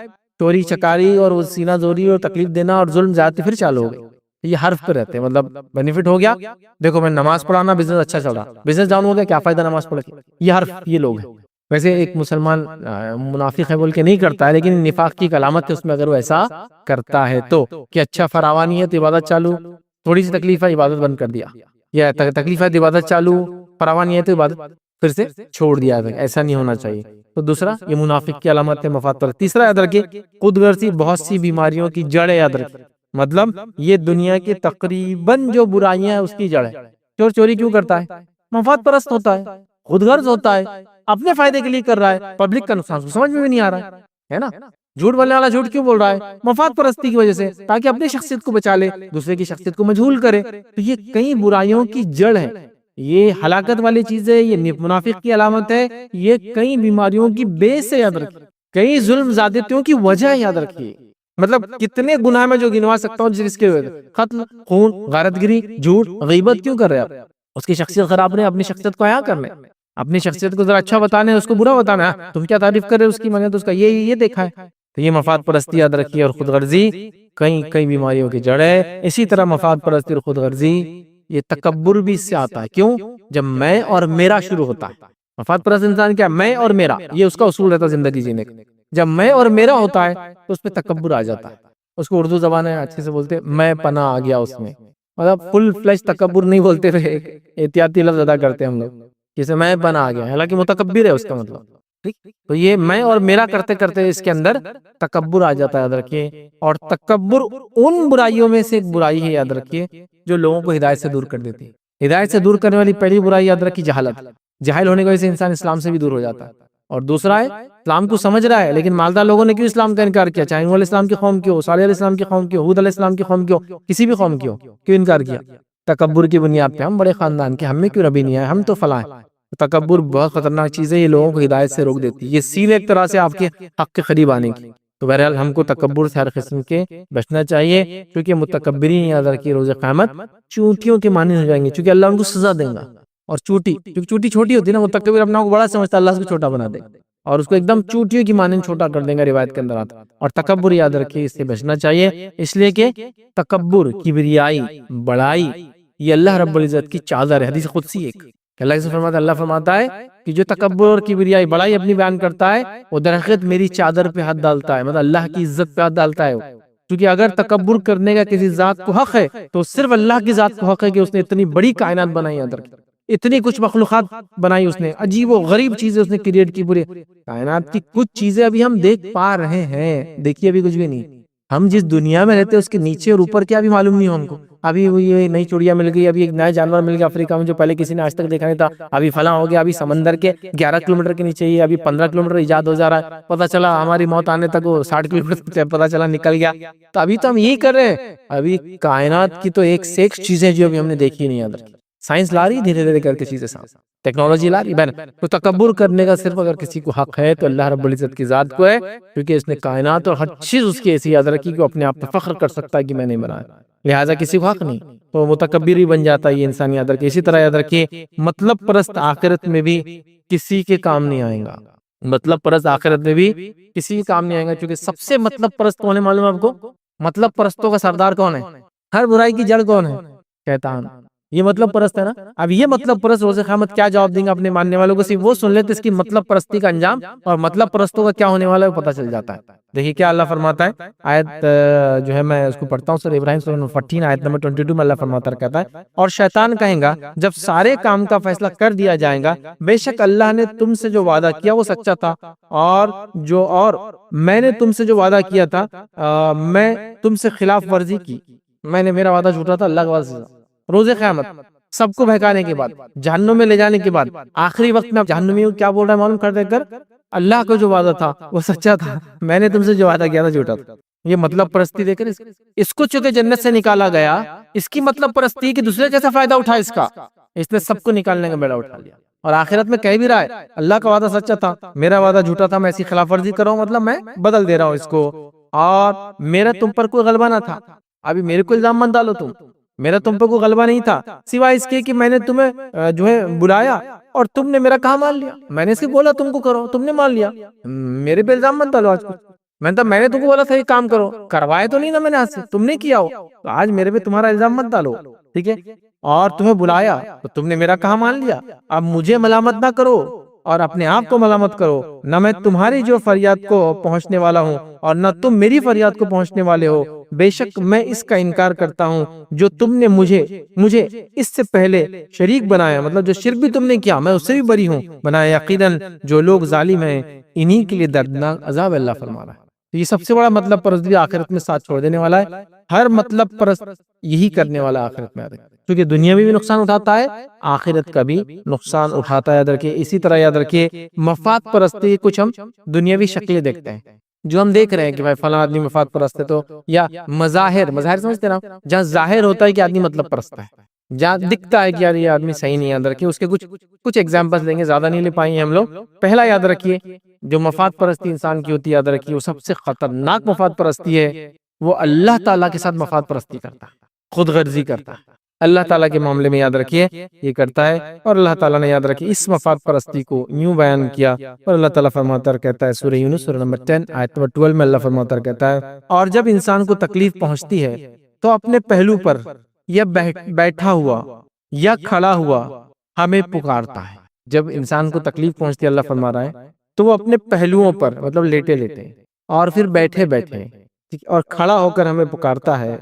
چوری چکاری اور سینہ زوری اور تکلیف دینا اور ظلم زیادتی پھر چالو ہو گئی۔ یہ حرف پہ رہتے ہیں، مطلب بینیفٹ ہو گیا، دیکھو میں نماز پڑھانا، بزنس اچھا چل رہا، بزنس ڈاؤن ہو گیا، کیا فائدہ نماز پڑھ کے؟ یہ حرف، یہ لوگ ہیں۔ ویسے ایک مسلمان منافق ہے بول کے نہیں کرتا ہے، لیکن نفاق کی علامت ہے اس میں اگر وہ ایسا کرتا ہے تو، کہ اچھا فراوانی ہے تو عبادت چالو، تھوڑی سی تکلیف ہے عبادت بند کر دیا، یا تکلیف ہے تو عبادت چالو، فراوانی ہے تو عبادت پھر سے چھوڑ دیا، ایسا نہیں ہونا چاہیے۔ تو دوسرا یہ منافق کی علامت ہے مفاد پر۔ تیسرا یاد رکھیے خود غرضی بہت سی بیماریوں کی جڑ ہے، یاد رکھیے، مطلب یہ دنیا کی تقریباً جو برائیاں ہیں اس کی جڑ ہے۔ چور چوری کیوں کرتا ہے؟ مفاد پرست ہوتا ہے، خود غرض ہوتا ہے، اپنے فائدے کے لیے کر رہا ہے، پبلک کا نقصان سمجھ میں بھی نہیں آ رہا ہے نا۔ جھوٹ بولنے والا جھوٹ کیوں بول رہا ہے؟ مفاد پرستی کی وجہ سے، تاکہ اپنی شخصیت کو بچا لے، دوسرے کی شخصیت کو مجھول کرے۔ تو یہ کئی برائیوں کی جڑ ہے، یہ ہلاکت والی چیز ہے، یہ منافق کی علامت ہے، یہ کئی بیماریوں کی بیس ہے، یاد رکھیے، کئی ظلم زیادتیوں کی وجہ ہے، یاد رکھیے۔ مطلب کتنے گناہ میں جو گنوا سکتا ہوں جس کے قتل، خون، غارت گری، جھوٹ، غیبت کیوں کر رہے آپ؟ اس کی شخصیت خراب نہیں، اپنی شخصیت کو عیاں کرنے، اپنی شخصیت کو ذرا اچھا بتانے، اس کو برا بتانا، تم کیا تعریف کر رہے اس کی، میں نے تو اس کا یہ دیکھا ہے۔ تو یہ مفاد پرستی یاد رکھیے اور خود غرضی کئی بیماریوں کی جڑ ہے۔ اسی طرح مفاد پرستی اور خود غرضی، یہ تکبر بھی اس سے آتا ہے، کیوں؟ جب میں اور میرا شروع ہوتا ہے، مفاد پرست انسان کیا؟ میں اور میرا، یہ اس کا اصول رہتا ہے زندگی جینے کا۔ جب میں اور میرا ہوتا ہے تو اس پہ تکبر آ جاتا ہے، اس کو اردو زبان ہے اچھے سے بولتے میں پناہ آ گیا اس میں، مطلب فل فلیش تکبر نہیں بولتے تھے، احتیاطی لفظ ادا کرتے ہیں ہم لوگ، جیسے میں پناہ آ گیا، حالانکہ متکبر ہے اس کا مطلب، ٹھیک، تو یہ میں اور میرا کرتے کرتے اس کے اندر تکبر آ جاتا ہے، یاد رکھیے. اور تکبر ان برائیوں میں سے ایک برائی ہے، یاد رکھیے، جو لوگوں کو ہدایت سے دور کر دیتی ہے. ہدایت سے دور کرنے والی پہلی برائی یاد رکھیے جہالت. جاہل ہونے کی وجہ سے انسان اسلام سے بھی دور ہو جاتا ہے. اور دوسرا ہے اسلام کو سمجھ رہا ہے لیکن مالدار لوگوں نے کیوں اسلام کا انکار کیا، چاہے نوح علیہ السلام کی قوم کیوں، صالح علیہ السلام کی قوم کیوں، ہود علیہ السلام کی قوم کیوں، کسی بھی قوم کیوں انکار کیا؟ تکبر کی بنیاد پہ ہم بڑے خاندان کے، ہم میں کیوں نبی نہیں آئے، ہم تو فلاں ہیں. تکبر بہت خطرناک چیز ہے، یہ لوگوں کو ہدایت سے روک دیتی ہے، یہ سیل ایک طرح سے آپ کے حق کے قریب آنے کی. تو بہرحال ہم کو تکبر سے ہر قسم کے بچنا چاہیے، کیونکہ متکبرین یاد رکھیے روز قیامت چونٹیوں کے مانند ہو جائیں گے، چونکہ اللہ ان کو سزا دے گا. اور چوٹی، کیونکہ چوٹی چھوٹی ہوتی ہے نا، متکبر اپنا کو بڑا سمجھتا ہے، اللہ اس کو چھوٹا بنا دے گا اور اس کو ایک دم چوٹیوں کی مانند چھوٹا کر دیں گا، روایت کے اندر آتا. اور تکبر یاد رکھیے اس سے بچنا چاہیے، اس لیے کہ تکبر، کبریائی، بڑائی، یہ اللہ رب العزت کی چادر ہے. حدیث قدسی ایک کہ اللہ فرماتا ہے کہ جو تکبر اور کبریائی، بڑائی اپنی بیان کرتا ہے، وہ درخت میری چادر پہ ہاتھ ڈالتا ہے، مطلب اللہ کی عزت پہ ہاتھ ڈالتا ہے. کیونکہ اگر تکبر کرنے کا کسی ذات کو حق ہے تو صرف اللہ کی ذات کو حق ہے کہ اس نے اتنی بڑی کائنات بنائی، اتنی کچھ مخلوقات بنائی، اس نے عجیب و غریب چیزیں اس نے کریٹ کی. پورے کائنات کی کچھ چیزیں ابھی ہم دیکھ پا رہے ہیں، دیکھیے ابھی کچھ بھی نہیں. ہم جس دنیا میں رہتے ہیں اس کے نیچے اور اوپر کیا بھی معلوم نہیں ہو ہم کو. ابھی یہ نئی چڑیا مل گئی، ابھی ایک نیا جانور مل گیا افریقہ میں جو پہلے کسی نے آج تک دیکھا نہیں تھا، ابھی فلاں ہو گیا، ابھی سمندر کے 11 کلومیٹر کے نیچے ہی ابھی 15 کلومیٹر ایجاد ہو جا رہا ہے. پتہ چلا ہماری موت آنے تک وہ 60 کلومیٹر پتہ چلا نکل گیا. تو ابھی تو ہم یہی کر رہے ہیں. ابھی کائنات کی تو ایک سے ایک چیزیں جو ابھی ہم نے دیکھی نہیں. یاد رکھیں سائنس لا رہی دھیرے دھیرے کر کے چیزیں سامنے، ٹیکنالوجی لا رہی بہن. تو تکبر کرنے کا صرف اگر کسی کو حق ہے تو اللہ رب العزت کی ذات کو ہے، کیونکہ اس نے کائنات اور ہر چیز اس کی ایسی یاد رکھی کہ وہ اپنے آپ پہ فخر کر سکتا ہے کہ میں نے بنایا، لہٰذا کسی کو حق نہیں، تو متکبر ہی بن جاتا ہے یہ انسان. یاد رکھیے اسی طرح یاد رکھیے مطلب پرست آخرت میں بھی کسی کے کام نہیں آئے گا. مطلب پرست آخرت میں بھی کسی کے کام نہیں آئے گا، کیونکہ سب سے مطلب پرست کون ہے معلوم ہے آپ کو؟ مطلب پرستوں کا سردار کون ہے؟ ہر برائی کی جڑ کون ہے؟ شیطان. یہ مطلب پرست ہے نا. اب یہ مطلب پرست روز قیامت کیا جواب دیں گے اپنے ماننے والوں کو؟ صرف وہ سن لیتے اس کی مطلب پرستی کا انجام، اور مطلب پرستوں کا کیا ہونے والا ہے پتہ چل جاتا ہے. دیکھیے کیا اللہ فرماتا ہے، آیت جو ہے میں اس کو پڑھتا ہوں، سورہ ابراہیم سورہ 14 آیت نمبر 22 میں اللہ فرماتا کہتا ہے، اور شیطان کہیں گا جب سارے کام کا فیصلہ کر دیا جائے گا، بے شک اللہ نے تم سے جو وعدہ کیا وہ سچا تھا، اور میں نے تم سے جو وعدہ کیا تھا میں تم سے خلاف ورزی کی، میں نے میرا وعدہ جھوٹا تھا. اللہ کے وعدے سے روز قیامت سب کو بہکانے کے بعد، جہنم میں لے جانے کے بعد، آخری وقت میں جہنمیوں کیا بول رہا ہے معلوم کر دے کر، اللہ کو جو وعدہ تھا وہ سچا تھا، میں نے تم سے جو وعدہ کیا تھا جھوٹا تھا. یہ مطلب پرستی دے کر اس کو چونکہ جنت سے نکالا گیا، اس کی مطلب پرستی کہ دوسرے کیسا فائدہ اٹھا اس کا، اس نے سب کو نکالنے کا بیڑا اٹھا لیا. اور آخرت میں کہہ بھی رہا ہے اللہ کا وعدہ سچا تھا، میرا وعدہ جھوٹا تھا، میں ایسی خلاف ورزی کر رہا ہوں، مطلب میں بدل دے رہا ہوں اس کو، اور میرا تم پر کوئی غلبہ نہ تھا. ابھی میرے کو الزام مت ڈالو، میرا تم پہ کوئی غلبہ نہیں تھا سوائے اس کے کہ میں نے تمہیں جو ہے بلایا اور تم نے میرا کہا مان لیا. میں نے اس کو بولا تم کو کرو، تم نے مان لیا. میرے پہ الزام مت ڈالو. آج میں نے تم کو بولا تھا یہ کام کرو، کروایا تو نہیں نا میں نے، آج سے تم نے کیا ہو، تو آج میرے پہ تمہارا الزام مت ڈالو. ٹھیک ہے، اور تمہیں بلایا تو تم نے میرا کہا مان لیا. اب مجھے ملامت نہ کرو اور اپنے آپ کو ملامت کرو، نہ میں تمہاری جو فریاد کو پہنچنے والا ہوں اور نہ تم میری فریاد کو پہنچنے والے ہو. بے شک میں اس کا انکار کرتا ہوں جو تم نے مجھے اس سے پہلے شریک بنایا، مطلب جو شرک بھی تم نے کیا میں اس سے بھی بری ہوں بنایا. یقیناً جو لوگ ظالم ہیں انہی کے لیے دردناک عذاب اللہ فرما رہا ہے. تو یہ سب سے بڑا مطلب پرست بھی آخرت میں ساتھ چھوڑ دینے والا ہے. ہر مطلب پرست یہی کرنے والا آخرت میں آ رہا ہے، کیونکہ دنیا میں بھی نقصان اٹھاتا ہے، آخرت کا بھی نقصان اٹھاتا ہے. یاد رکھیے اسی طرح یاد رکھیے مفاد پرستی کچھ ہم دنیاوی شکلیں دیکھتے ہیں جو ہم دیکھ رہے ہیں کہ بھائی فلاں آدمی مفاد پرست ہے، تو یا مظاہر سمجھتے نا، جہاں ظاہر ہوتا ہے کہ آدمی مطلب پرست ہے، جہاں دکھتا ہے کہ یار یہ آدمی صحیح نہیں. یاد رکھیے اس کے کچھ ایگزامپلس لیں گے، زیادہ نہیں لے پائیں گے ہم لوگ. پہلا یاد رکھیے جو مفاد پرستی انسان کی ہوتی ہے، یاد رکھیے وہ سب سے خطرناک مفاد پرستی ہے، وہ اللہ تعالیٰ کے ساتھ مفاد پرستی کرتا ہے، خود غرضی کرتا ہے. اللہ تعالیٰ کے معاملے میں یاد رکھیے یہ کرتا ہے، اور اللہ تعالیٰ نے یاد رکھیے اس مفاد پرستی کو یوں بیان کیا. اور اللہ تعالیٰ فرماتا کہتا ہے سورہ یونس سورہ نمبر 10 آیت نمبر 12 میں اللہ فرماتا کہتا ہے، اور جب انسان کو تکلیف پہنچتی ہے تو اپنے پہلو پر یا بیٹھا ہوا یا کھڑا ہوا ہمیں پکارتا ہے. جب انسان کو تکلیف پہنچتی ہے اللہ فرما رہا ہے تو وہ اپنے پہلوؤں پر مطلب لیٹے اور پھر بیٹھے اور کھڑا ہو کر ہمیں پکارتا ہے.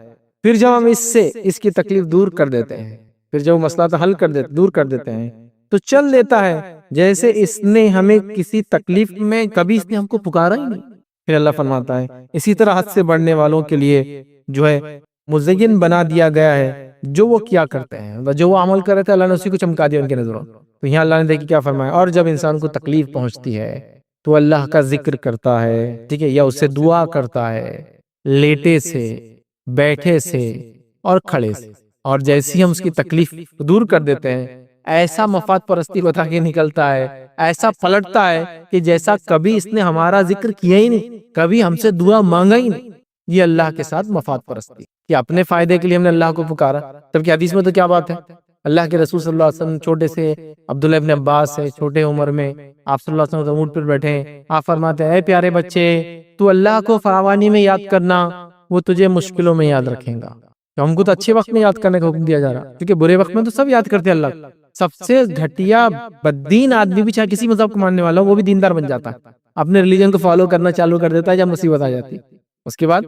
پھر جب ہم اس کی تکلیف دور کر دیتے ہیں، پھر جب مسئلہ حل دور کر دیتے ہیں، تو چل دیتا ہے، جیسے اس نے ہمیں کسی تکلیف میں کبھی اس نے ہم کو پکارا ہی نہیں۔ پھر اللہ فرماتا ہے اسی طرح حد سے بڑھنے والوں کے لیے جو ہے مزین بنا دیا گیا ہے جو وہ کیا کرتے ہیں، جو وہ عمل کر رہے تھے اللہ نے اسی کو چمکا دیا ان کے نظروں۔ تو یہاں اللہ نے دیکھی کیا فرمایا، اور جب انسان کو تکلیف پہنچتی ہے تو اللہ کا ذکر کرتا ہے، ٹھیک ہے، یا اس سے دعا کرتا ہے، لیٹے سے، بیٹھے سے اور کھڑے سے، اور جیسی ہم اس کی تکلیف دور کر دیتے ہیں ایسا مفاد پرستی بتا کے نکلتا ہے، ایسا پلٹتا ہے کہ جیسا کبھی اس نے ہمارا ذکر کیا ہی نہیں، کبھی ہم سے دعا مانگا ہی نہیں۔ یہ اللہ کے ساتھ مفاد پرستی کہ اپنے فائدے کے لیے ہم نے اللہ کو پکارا۔ تب کہ حدیث میں تو کیا بات ہے، اللہ کے رسول صلی اللہ علیہ وسلم چھوٹے سے عبداللہ ابن عباس سے چھوٹے عمر میں آپ صلی اللہ علیہ وسلم اونٹ پر بیٹھے ہیں، آپ فرماتے ہیں اے پیارے بچے تو اللہ کو فراوانی میں یاد کرنا، وہ تجھے مشکلوں میں یاد رکھے گا۔ تو ہم کو تو اچھے وقت میں یاد کرنے کا حکم دیا جا رہا، کیونکہ برے وقت میں تو سب یاد کرتے ہیں اللہ۔ سب سے گھٹیا بددین آدمی بھی چاہے کسی مذہب کو ماننے والا ہو وہ بھی دیندار بن جاتا ہے، اپنے ریلیجن کو فالو کرنا چالو کر دیتا ہے جب مصیبت آ جاتی ہے۔ اس کے بعد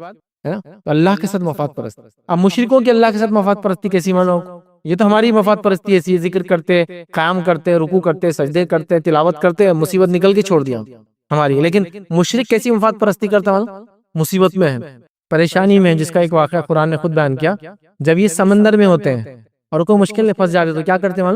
ہے نا تو اللہ کے ساتھ مفاد پرستی۔ اب مشرکوں کی اللہ کے ساتھ مفاد پرستی کیسی مانو؟ یہ تو ہماری مفاد پرستی ایسی ہے، ذکر کرتے، قیام کرتے، رکوع کرتے، سجدے کرتے، تلاوت کرتے، مصیبت نکل کے چھوڑ دیا ہماری۔ لیکن مشرک کیسی مفاد پرستی کرتا ہے؟ مصیبت میں ہے، پریشانی میں ہے، جس کا ایک واقعہ قرآن نے خود بیان کیا۔ جب یہ سمندر میں ہوتے ہیں اور کوئی مشکل میں پھنس جاتے تو کیا کرتے ہیں؟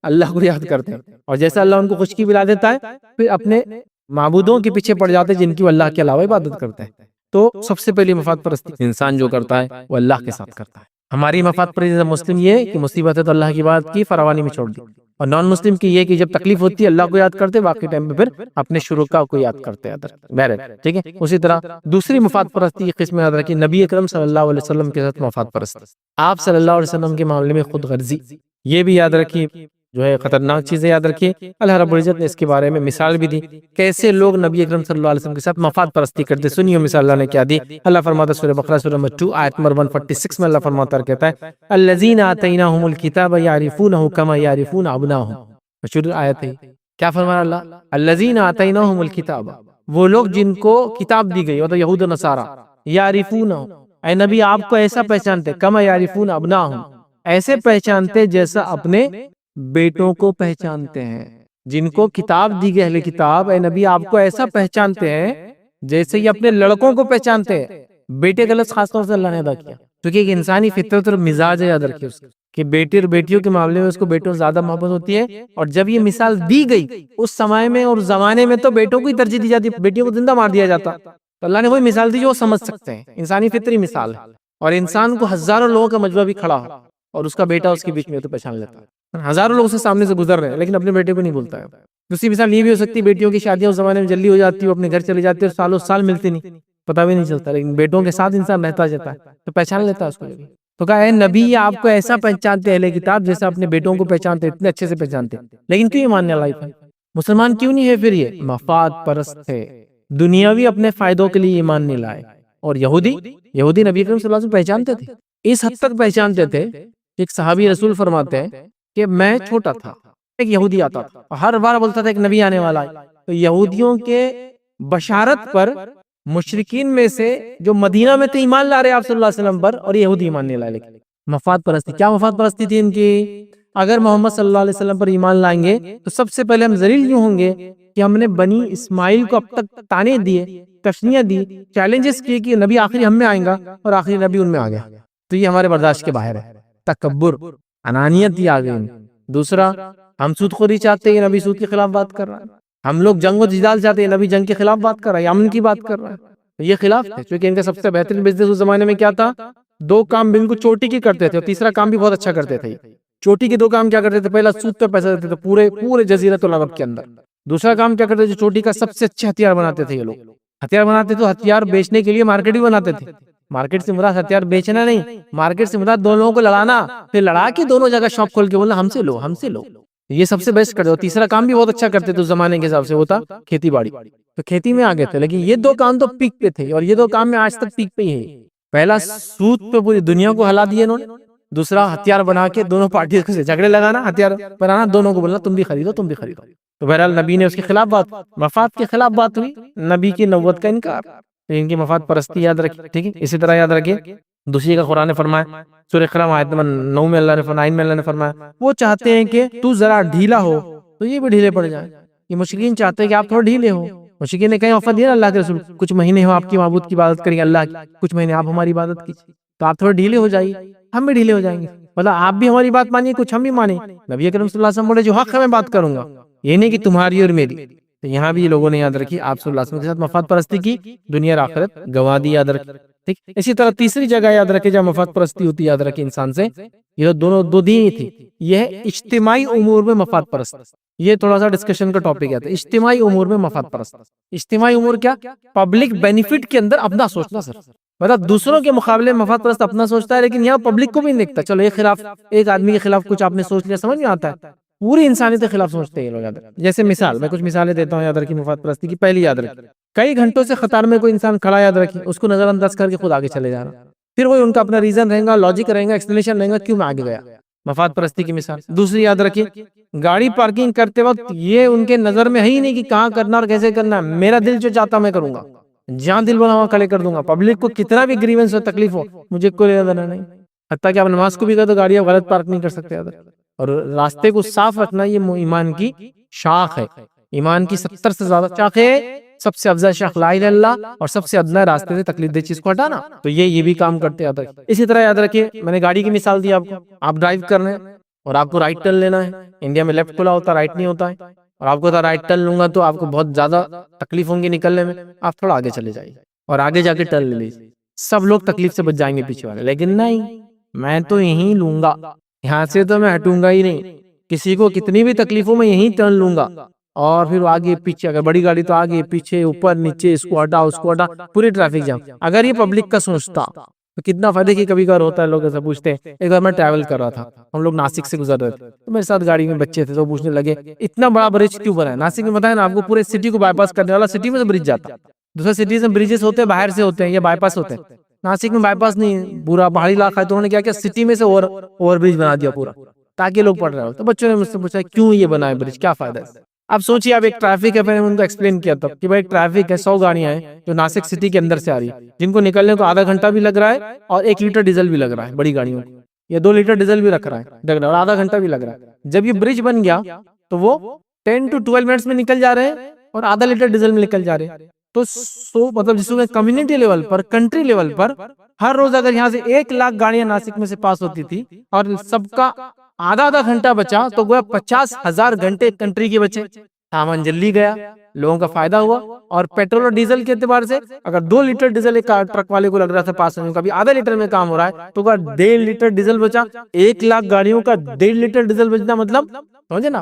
اللہ کو یاد کرتے ہیں، اور جیسا اللہ ان کو خشکی پلا دیتا ہے پھر اپنے معبودوں کے پیچھے پڑ جاتے ہیں جن کی وہ اللہ کے علاوہ عبادت کرتے ہیں۔ تو سب سے پہلی مفاد پرستی انسان جو کرتا ہے وہ اللہ کے ساتھ کرتا ہے۔ ہماری مفاد پرستی مسلم یہ کہ مصیبت ہے تو اللہ کی بات کی، فراوانی میں چھوڑ دی، اور نان مسلم کی یہ کہ جب تکلیف ہوتی ہے اللہ کو یاد کرتے، باقی ٹائم پہ پھر اپنے شرکاء کو یاد کرتے ہیں۔ بہرحال ٹھیک ہے، اسی طرح دوسری مفاد پرستی کی قسم یاد رکھیے، نبی اکرم صلی اللہ علیہ وسلم کے ساتھ مفاد پرستی، آپ صلی اللہ علیہ وسلم کے معاملے میں خود غرضی، یہ بھی یاد رکھیے، جو ہے خطرناک چیزیں یاد رکھیے۔ اللہ رب العزت نے اس کے بارے میں مثال بھی دی، کیسے لوگ نبی اکرم صلی اللہ علیہ وسلم کے ساتھ مفاد پرستی کرتے۔ سنیے مثال اللہ نے کیا دی۔ اللہ فرماتا ہے سورہ بقرہ سورہ نمبر 2 آیت نمبر 146 میں اللہ فرماتا ہے کہتا ہے الذین آتیناہم الکتاب یعرفونہ کما یعرفون ابناءہم۔ مشہور آیت ہے، کیا فرمایا اللہ؟ الذین آتیناہم الکتاب، وہ لوگ جن کو کتاب دی گئی، مطلب یہود و نصارہ، یعرفونہ، اے نبی آپ کو ایسا پہچانتے، کما یعرفون ابناءہم، ایسے پہچانتے جیسا اپنے بیٹوں کو پہچانتے ہیں۔ جن کو کتاب دی گئی اہل کتاب، اے نبی آپ کو ایسا پہچانتے ہیں جیسے یہ اپنے لڑکوں کو پہچانتے ہیں۔ بیٹے کا لفظ خاص طور سے اللہ نے ادا کیا کیونکہ ایک انسانی فطرت اور مزاج ہے، یاد رکھیے اس کہ بیٹے اور بیٹیوں کے معاملے میں اس کو بیٹوں سے زیادہ محبت ہوتی ہے، اور جب یہ مثال دی گئی اس سمے میں اور زمانے میں تو بیٹوں کو ہی ترجیح دی جاتی، بیٹیوں کو زندہ مار دیا جاتا۔ تو اللہ نے وہی مثال دی جو وہ سمجھ سکتے ہیں، انسانی فطری مثال ہے، اور انسان کو ہزاروں لوگوں کا مجمع بھی کھڑا ہو اور اس کا بیٹا اس کے بیچ میں تو پہچان لیتا ہے، ہزاروں لوگوں سے سامنے سے گزر رہے ہیں لیکن اپنے بیٹے کو نہیں بولتا ہے۔ دوسری مثال یہ بھی ہو سکتی ہے، بیٹیوں کی شادیاں اس زمانے میں جلدی ہو جاتی ہے، وہ اپنے گھر چلے جاتے ہیں، سالوں سال ملتے نہیں، پتہ بھی نہیں چلتا، لیکن بیٹوں کے ساتھ انسان رہتا جاتا ہے تو پہچان لیتا ہے اس کو۔ تو کہا اے نبی آپ کو ایسا پہچانتے اہل کتاب جیسا اپنے بیٹوں کو پہچانتے، اتنے اچھے سے پہچانتے، لیکن کیوں یہ ماننے والا ہے؟ مسلمان کیوں نہیں ہے پھر؟ یہ مفاد پرست ہے، دنیاوی اپنے فائدوں کے لیے ایمان نہیں لائے۔ اور یہودی نبی کریم صلی اللہ علیہ وسلم پہچانتے تھے، اس حد تک پہچانتے تھے، ایک صحابی رسول فرماتے ہیں کہ میں چھوٹا تھا، ایک یہودی آتا تھا، ہر بار بولتا تھا ایک نبی آنے والا ہے، تو یہودیوں کے بشارت پر مشرکین میں سے جو مدینہ میں تھے ایمان لا رہے آپ صلی اللہ علیہ وسلم پر، اور یہودی ایمان نہیں لائے۔ لیکن مفاد پرستی، کیا مفاد پرستی تھی ان کی؟ اگر محمد صلی اللہ علیہ وسلم پر ایمان لائیں گے تو سب سے پہلے ہم ذلیل یوں ہوں گے کہ ہم نے بنی اسماعیل کو اب تک تانے دیے، تشنیاں دی، چیلنجز کیے کہ نبی آخری ہم میں آئیں گا، اور آخری نبی ان میں آ گیا، تو یہ ہمارے برداشت کے باہر ہے۔ تکبر، انانیت دی آ گئی۔ دوسرا، ہم سود خوری چاہتے ہیں، نبی سود کے خلاف بات کر رہا ہے۔ ہم لوگ جنگ و جدال چاہتے ہیں، نبی جنگ کے خلاف بات کر رہا ہے، امن کی بات کر رہا ہے۔ یہ خلاف تھے، کیونکہ ان کا سب سے بہترین بزنس اس زمانے میں کیا تھا؟ دو کام بالکل چوٹی کی کرتے تھے، اور تیسرا کام بھی بہت اچھا کرتے تھے۔ چوٹی کے دو کام کیا کرتے تھے؟ پہلا سود پہ پیسہ دیتے تھے پورے جزیرۃ العرب کے اندر۔ دوسرا کام کیا کرتے تھے؟ چوٹی کا سب سے اچھے ہتھیار بناتے تھے یہ لوگ، ہتھیار بناتے تو ہتھیار بیچنے کے لیے مارکیٹ بھی بناتے تھے۔ مارکیٹ سے مراد ہتھیار بیچنا نہیں، مارکیٹ سے مراد دونوں کو لڑانا، پھر لڑا کے دونوں جگہ شاپ کھول کے بولنا ہم سے لو ہم سے لو، یہ سب سے بیسٹ کرتے۔ اور تیسرا کام بھی بہت اچھا کرتے تھے اس زمانے کے حساب سے، وہ تھا کھیتی باڑی، تو کھیتی میں آگے تھے۔ لیکن یہ دو کام تو پیک پہ تھے، اور یہ دو کام میں آج تک پیک پہ ہی ہے۔ پہلا سود پہ پوری دنیا کو ہلا دیا انہوں نے، دوسرا ہتھیار بنا کے دونوں پارٹیوں سے جھگڑے لگانا، ہتھیار بنانا، دونوں کو بولنا تم بھی خریدو تم بھی خریدو۔ تو بہرحال نبی نے اس کے خلاف بات، مفاد کے خلاف بات ہوئی، نبی کی نبوت کا انکار، ان کی مفاد پرستی یاد رکھیں، ٹھیک ہے۔ اسی طرح یاد رکھیں دوسری کا قرآن نے فرمایا سورہ اقرا آیت نمبر 9 میں اللہ نے فرمایا، 9 میں اللہ نے فرمایا وہ چاہتے ہیں کہ تو ذرا ڈھیلا ہو تو یہ بھی ڈھیلے پڑ جائیں. یہ مشرکین چاہتے ہیں کہ آپ تھوڑا ڈھیلے ہو. مشرکین نے کہیں آفر دیا اللہ کے رسول کچھ مہینے ہو آپ کی معبود کی عبادت کریں اللہ کی، کچھ مہینے آپ ہماری عبادت کیجیے تو آپ تھوڑا ڈھیلے ہو جائیے، ہم بھی ڈھیلے ہو جائیں گے. مطلب آپ بھی ہماری بات مانیے، کچھ ہم بھی مانیں. نبی اکرم صلی اللہ علیہ وسلم بولے جو حق ہے میں بات کروں گا، یہ نہیں کہ تمہاری اور میری. تو یہاں بھی یہ لوگوں نے یاد رکھی آپ صلی اللہ علیہ وسلم کے ساتھ مفاد پرستی کی، دنیا اور آخرت گنوا دی، یاد رکھی. ٹھیک. اسی طرح تیسری جگہ یاد رکھے جہاں مفاد پرستی ہوتی یاد رکھے انسان سے، یہ دونوں دو دین ہی تھی. یہ ہے اجتماعی امور میں مفاد پرست. یہ تھوڑا سا ڈسکشن کا ٹاپک ہے اجتماعی امور میں مفاد پرست. اجتماعی امور کیا؟ پبلک بینیفٹ کے اندر اپنا سوچنا. سر مطلب دوسروں کے مقابلے میں مفاد پرست اپنا سوچتا ہے، لیکن یہاں پبلک کو بھی نہیں دیکھتا. چلو ایک آدمی کے خلاف کچھ آپ نے سوچ لیا، سمجھ میں آتا ہے، پوری انسانیت کے خلاف سوچتے ہیں یہ لوگ. جیسے مثال میں کچھ مثالیں دیتا ہوں یاد رکھی مفاد پرستی کی. پہلی یاد رکھی، کئی گھنٹوں سے قطار میں کوئی انسان کھڑا، یاد رکھی اس کو نظر انداز کر کے خود آگے چلے جا رہا. پھر وہی ان کا اپنا ریزن رہے گا، لاجک رہے گا، ایکسپلینیشن رہے گا کیوں میں آگے گیا. مفاد پرستی کی مثال. دوسری یاد رکھیے، گاڑی پارکنگ کرتے وقت یہ ان کے نظر میں ہے ہی نہیں کہ کہاں کرنا اور کیسے کرنا ہے. میرا دل جو چاہتا میں کروں گا، جہاں دل بنا وہاں کھڑے کر دوں گا. پبلک کو کتنا بھی گریونس ہو، تکلیف ہو، مجھے کوئی لینا دینا نہیں. حتیٰ کہ آپ نماز کو بھی کہتے تو گاڑی آپ غلط پارک نہیں کر سکتے. اور راستے کو صاف رکھنا یہ ایمان کی شاخ ہے. ایمان کی 70 سے زیادہ شاخ ہے. سب سے افضل شاخ لا الہ الا اللہ، اور سب سے ادنا راستے سے تکلیف دہ چیز کو ہٹانا. تو یہ بھی کام کرتے یاد رکھیں. اسی طرح یاد رکھیے، میں نے گاڑی کی مثال دی آپ کو. آپ ڈرائیو کر رہے ہیں اور آپ کو رائٹ ٹرن لینا ہے. انڈیا میں لیفٹ کھلا ہوتا ہے، رائٹ نہیں ہوتا ہے. اور آپ کو رائٹ ٹرن لوں گا تو آپ کو بہت زیادہ تکلیف ہوں گی نکلنے میں. آپ تھوڑا آگے چلے جائیے اور آگے جا کے ٹرن لے لیجیے. سب لوگ تکلیف سے بچ جائیں گے پیچھے والے. لیکن نہیں، میں تو یہیں لوں گا، یہاں سے تو میں ہٹوں گا ہی نہیں. کسی کو کتنی بھی تکلیف ہو میں یہیں ٹرن لوں گا. اور پھر آگے پیچھے، اگر بڑی گاڑی تو آگے پیچھے اوپر نیچے، اس کو ہٹا اس کو ہٹا، پوری ٹریفک جام. اگر یہ پبلک کا سوچتا تو کتنا فائدہ. کی کبھی کبھار ہوتا ہے لوگ ایسا پوچھتے ہیں. ایک بار میں ٹریول کر رہا تھا، ہم لوگ ناسک سے گزر رہے تھے، تو میرے ساتھ گاڑی میں بچے تھے تو پوچھنے لگے اتنا بڑا برج کیوں بنا ہے ناسک میں؟ بتایا نا آپ کو، پورے سٹی کو بائی پاس کرنے والا سٹی میں سے برج جاتا. دوسرے سٹیز میں بریجز ہوتے ہیں باہر سے ہوتے ہیں، یہ بائی پاس ہوتے ہیں. ناسک میں بائی پاس نہیں، پورا پہاڑی علاقہ ہے، تو انہوں نے کیا کیا سٹی میں سے اوور برج بنا دیا پورا، تاکہ لوگ پڑھ رہے ہو. تو بچوں نے مجھ سے پوچھا کیوں یہ بنا ہے برج، کیا فائدہ ہے؟ اب سوچیے، اب ایک ٹریفک ہے، میں نے ان کو ایکسپلین کیا تھا کہ بھائی ٹریفک ہے، 100 گاڑیاں ہیں جو ناسک سٹی کے اندر سے آ رہی ہیں، جن کو نکلنے کو آدھا گھنٹہ بھی لگ رہا ہے اور 1 لیٹر ڈیزل بھی لگ رہا ہے بڑی گاڑیوں کو، یا 2 لیٹر ڈیزل بھی رکھ رہا ہے اور آدھا گھنٹہ بھی لگ رہا ہے. جب یہ برج بن گیا تو وہ 10 to 12 منٹس میں نکل جا رہے ہیں اور آدھا لیٹر ڈیزل میں نکل جا رہے ہیں. تو مطلب جس کو کمیونٹی لیول پر، کنٹری لیول پر، ہر روز اگر یہاں سے 1 لاکھ گاڑیاں ناسک میں سے پاس ہوتی تھی اور سب کا آدھا گھنٹہ بچا، تو گویا 50,000 گھنٹے کنٹری کے بچے. سامان جلدی گیا، لوگوں کا فائدہ ہوا. اور پیٹرول اور ڈیزل کے اعتبار سے اگر 2 لیٹر ڈیزل ایک ٹرک والے کو لگ رہا تھا پاس ہونے کا، بھی آدھا لیٹر میں کام ہو رہا ہے، تو 1.5 لیٹر ڈیزل بچا. 1 لاکھ گاڑیوں کا 1.5 لیٹر ڈیزل بچنا، مطلب سمجھے نا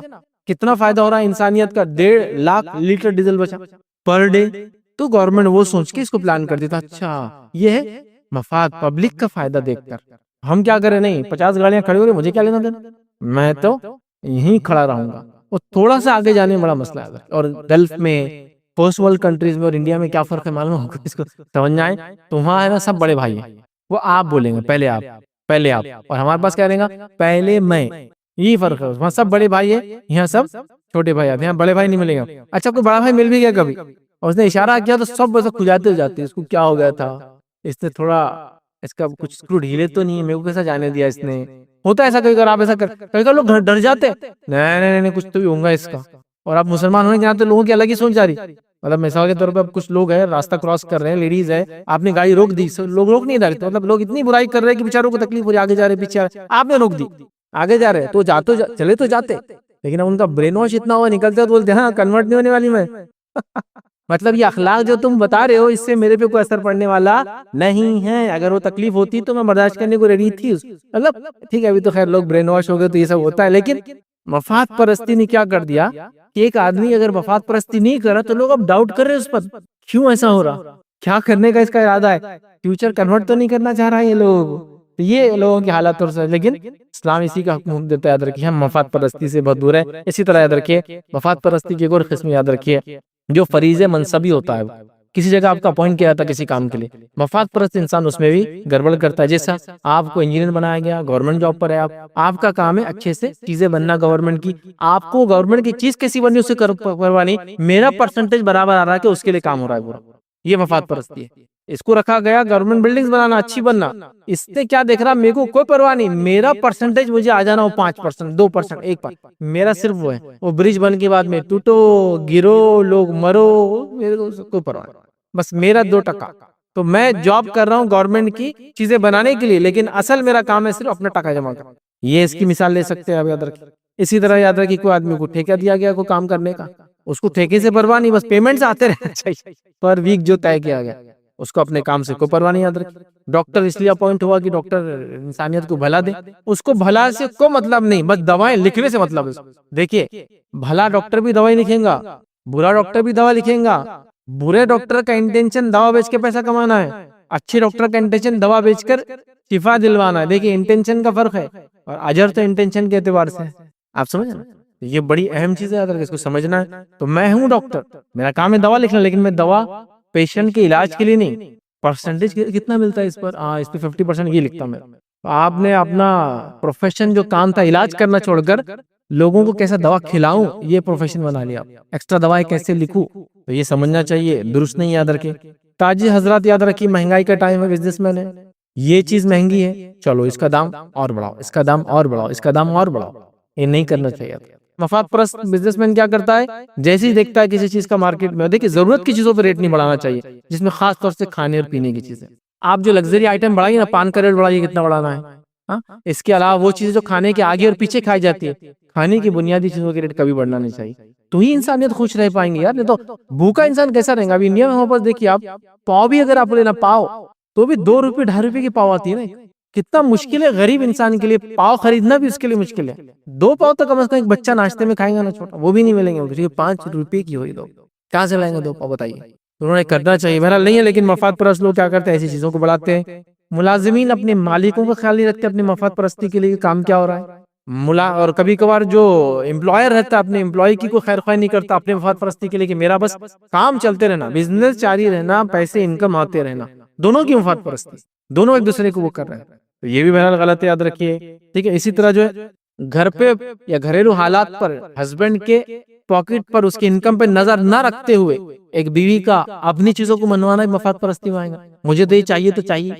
کتنا فائدہ ہو رہا ہے انسانیت کا. 1.5 لاکھ لیٹر ڈیزل بچا پر ڈے. تو گورنمنٹ وہ سوچ کے اس کو پلان کر دیتا، اچھا یہ ہے مفاد، پبلک کا فائدہ دیکھ کر. ہم کیا کریں؟ نہیں، 50 گاڑیاں کھڑی ہو رہی، مجھے کیا لینا دینا، میں تو یہیں کھڑا رہوں گا. وہ تھوڑا سا آگے جانے میں بڑا مسئلہ ہے. اور گلف میں، فرسٹ ورلڈ کنٹریز میں اور انڈیا میں کیا فرق ہے معلوم ہے اس کو سمجھنا ہے تو وہاں ہے نا سب بڑے بھائی ہیں. وہ آپ بولیں گے پہلے آپ، اور ہمارے پاس کیا رہے گا پہلے میں. یہی فرق ہے. وہاں سب بڑے بھائی ہیں، یہاں سب چھوٹے بھائی آتے ہیں. یہاں بڑے بھائی نہیں ملے گا. اچھا کوئی بڑا بھائی مل بھی گیا کبھی اور اس نے اشارہ کیا تو سب ایسا کھجاتے ہو جاتے ہیں، اس کو کیا ہو گیا تھا، اس نے تھوڑا، اس کا کچھ اسکرو ڈھیلے تو نہیں ہے، میرے کو کیسا جانے دیا اس نے. ہوتا ہے ایسا کبھی، اگر آپ ایسا کبھی لوگ ڈر جاتے ہیں، نہیں کچھ تو بھی ہوگا اس کا. اور آپ مسلمان ہونے کے ناطے لوگوں کی الگ ہی سوچ جا رہی. مطلب مثال کے طور پہ اب کچھ لوگ ہیں راستہ کراس کر رہے ہیں، لیڈیز ہے، آپ نے گاڑی روک دی، لوگ روک نہیں رہتے، مطلب لوگ اتنی برائی کر رہے ہیں کہ بیچاروں کو تکلیف ہو رہی، آگے جا رہے پیچھے آپ نے روک دی، آگے جا رہے تو چلے تو جاتے. لیکن اب ان کا برین واش اتنا ہوا، نکلتے تو بولتے ہاں کنورٹ نہیں ہونے والی میں. مطلب یہ اخلاق جو تم بتا رہے ہو، اس سے میرے پہ کوئی اثر پڑنے والا نہیں ہے. اگر وہ تکلیف ہوتی تو میں برداشت کرنے کو ریڈی تھی. مطلب ٹھیک ہے، ابھی تو خیر لوگ برین واش ہو گئے تو یہ سب ہوتا ہے. لیکن مفاد پرستی نے کیا کر دیا کہ ایک آدمی اگر مفاد پرستی نہیں کر رہا تو لوگ اب ڈاؤٹ کر رہے اس پر، کیوں ایسا ہو رہا، کیا کرنے کا اس کا ارادہ ہے، فیوچر کنورٹ تو نہیں کرنا چاہ رہا ہے یہ لوگ. یہ لوگوں کی حالت اور سب. لیکن اسلام اسی کا حکم دیتا ہے، یاد رکھیے ہم مفاد پرستی سے بہت دور ہے. اسی طرح یاد رکھیے مفاد پرستی کی ایک اور قسم یاد رکھیے جو فریضہ منصبی ہوتا ہے. کسی جگہ آپ کا اپوائنٹ کیا جاتا ہے کسی کام کے لیے، مفاد پرست انسان اس میں بھی گڑبڑ کرتا ہے. جیسا آپ کو انجینئر بنایا گیا، گورنمنٹ جاب پر ہے آپ کا کام ہے اچھے سے چیزیں بننا گورنمنٹ کی. آپ کو گورنمنٹ کی چیز کیسی بنی اسے کروانی، میرا پرسنٹیج برابر آ رہا ہے کہ اس کے لیے کام ہو رہا ہے پورا. یہ مفاد پرستی ہے. اس کو رکھا گیا گورنمنٹ بلڈنگز بنانا، اچھی بننا. اس نے کیا دیکھ رہا، میرے کو کوئی پرواہ نہیں، میرا پرسنٹیج مجھے آ جانا ہو 5%، 2%، 1%. میرا صرف وہ ہے، وہ برج بن کے بعد میں ٹوٹو گرو لوگ مرو، میرے کو کوئی پرواہ نہیں، بس میرا 2%. تو میں جاب کر رہا ہوں گورنمنٹ کی چیزیں بنانے کے لیے، لیکن اصل میرا کام ہے صرف اپنا ٹکا جمع کرنا. یہ اس کی مثال لے سکتے ہیں آپ، یاد رکھیں. اسی طرح یاد رکھیں، کوئی آدمی کو ٹھیکہ دیا گیا کوئی کام کرنے کا، اس کو ٹھیکے سے پرواہ نہیں، بس پیمنٹس آتے رہنا چاہیے پر ویک جو طے کیا گیا، اس کو اپنے کام سے کوئی پرواہ نہیں. یاد رکھیں، ڈاکٹر اس لیے اپوائنٹ ہوا کہ ڈاکٹر انسانیت کو بھلا دے، اس کو بھلا سے کوئی مطلب نہیں، بس دوائیں لکھنے سے مطلب ہے. دیکھیے، بھلا ڈاکٹر بھی دوائی لکھیں گا، برا ڈاکٹر بھی دوا لکھیں گا. برے ڈاکٹر کا انٹینشن دوا بیچ کے پیسہ کمانا ہے، اچھے ڈاکٹر کا انٹینشن دوا بیچ کر شفا دلوانا ہے. دیکھیے انٹینشن کا فرق ہے، اور اجر تو انٹینشن کے اعتبار سے. آپ سمجھ رہے ہیں؟ یہ بڑی اہم چیز ہے، اگر اس کو سمجھنا ہے. تو میں ہوں ڈاکٹر، میرا کام ہے دوا لکھنا، لیکن میں دوا پیشنٹ کے علاج کے لیے نہیں. پرسنٹیج کتنا ملتا ہے اس پر؟ اس پہ 50% یہ لکھتا میں. آپ نے اپنا پروفیشن جو کام تھا علاج کرنا چھوڑ کر لوگوں کو کیسا دوا کھلاؤں یہ پروفیشن بنا لیا. ایکسٹرا دوائیں کیسے لکھوں، تو یہ سمجھنا چاہیے، درست نہیں. یاد رکھیں تاجر حضرات، یاد رکھیے مہنگائی کا ٹائم ہے، بزنس مین ہے، یہ چیز مہنگی ہے، چلو اس کا دام اور بڑھاؤ، اس کا دام اور بڑھاؤ، اس کا دام اور بڑھاؤ. یہ نہیں کرنا چاہیے. مفاد پرست بزنس مین کیا کرتا ہے، جیسے ہی دیکھتا ہے کسی چیز کا مارکیٹ میں، دیکھیے ضرورت کی چیزوں پہ ریٹ نہیں بڑھانا چاہیے، جس میں خاص طور سے کھانے اور پینے کی چیزیں. آپ جو لگژری آئٹم بڑھائیے نا، پان کا ریٹ بڑھائیے، کتنا بڑھانا ہے. اس کے علاوہ وہ چیزیں جو کھانے کے آگے اور پیچھے کھائی جاتی ہے، کھانے کی بنیادی چیزوں کے ریٹ کبھی بڑھنا نہیں چاہیے. تو ہی انسانیت خوش رہ پائیں گے یار، نہیں تو بھوکا انسان کیسا رہے گا. ابھی انڈیا میں وہاں پر دیکھیے آپ، پاؤ بھی اگر آپ لینا پاؤ تو بھی 2 روپے 2.5 روپے کی پاؤ آتی ہے نا. کتنا مشکل ہے غریب انسان کے لیے، پاؤ خریدنا بھی اس کے لیے مشکل ہے. 2 پاؤ تو کم از کم ایک بچہ ناشتے میں کھائے گا نا چھوٹا، وہ بھی نہیں ملیں گے. 5 روپے کی ہوئی دو، کہاں سے لائیں گے 2 پاؤ بتائیے. انہوں نے کرنا چاہیے، بہرحال نہیں ہے. لیکن مفاد پرست لوگ کیا کرتے ہیں، ایسی چیزوں کو بڑھاتے ہیں. ملازمین اپنے مالکوں کا خیال نہیں رکھتے، اپنے مفاد پرستی کے لیے کام کیا ہو رہا ہے. اور کبھی کبھار جو امپلائر رہتا ہے اپنے امپلائی کی کوئی خیر خواہ نہیں کرتا، اپنے مفاد پرستی کے لیے کہ میرا بس کام چلتے رہنا، بزنس جاری رہنا، پیسے انکم آتے رہنا. دونوں کی مفاد پرستی، دونوں ایک دوسرے کو وہ کر رہے ہیں. تو یہ بھی بہرحال غلط ہے، یاد رکھیے. ٹھیک ہے. اسی طرح جو ہے گھر پہ یا گھریلو حالات پر ہسبینڈ کے پاکٹ پر، اس کی انکم پہ نظر نہ رکھتے ہوئے ایک بیوی کا اپنی چیزوں کو منوانا مفاد پرستی میں آئے گا. مجھے تو یہ چاہیے تو چاہیے،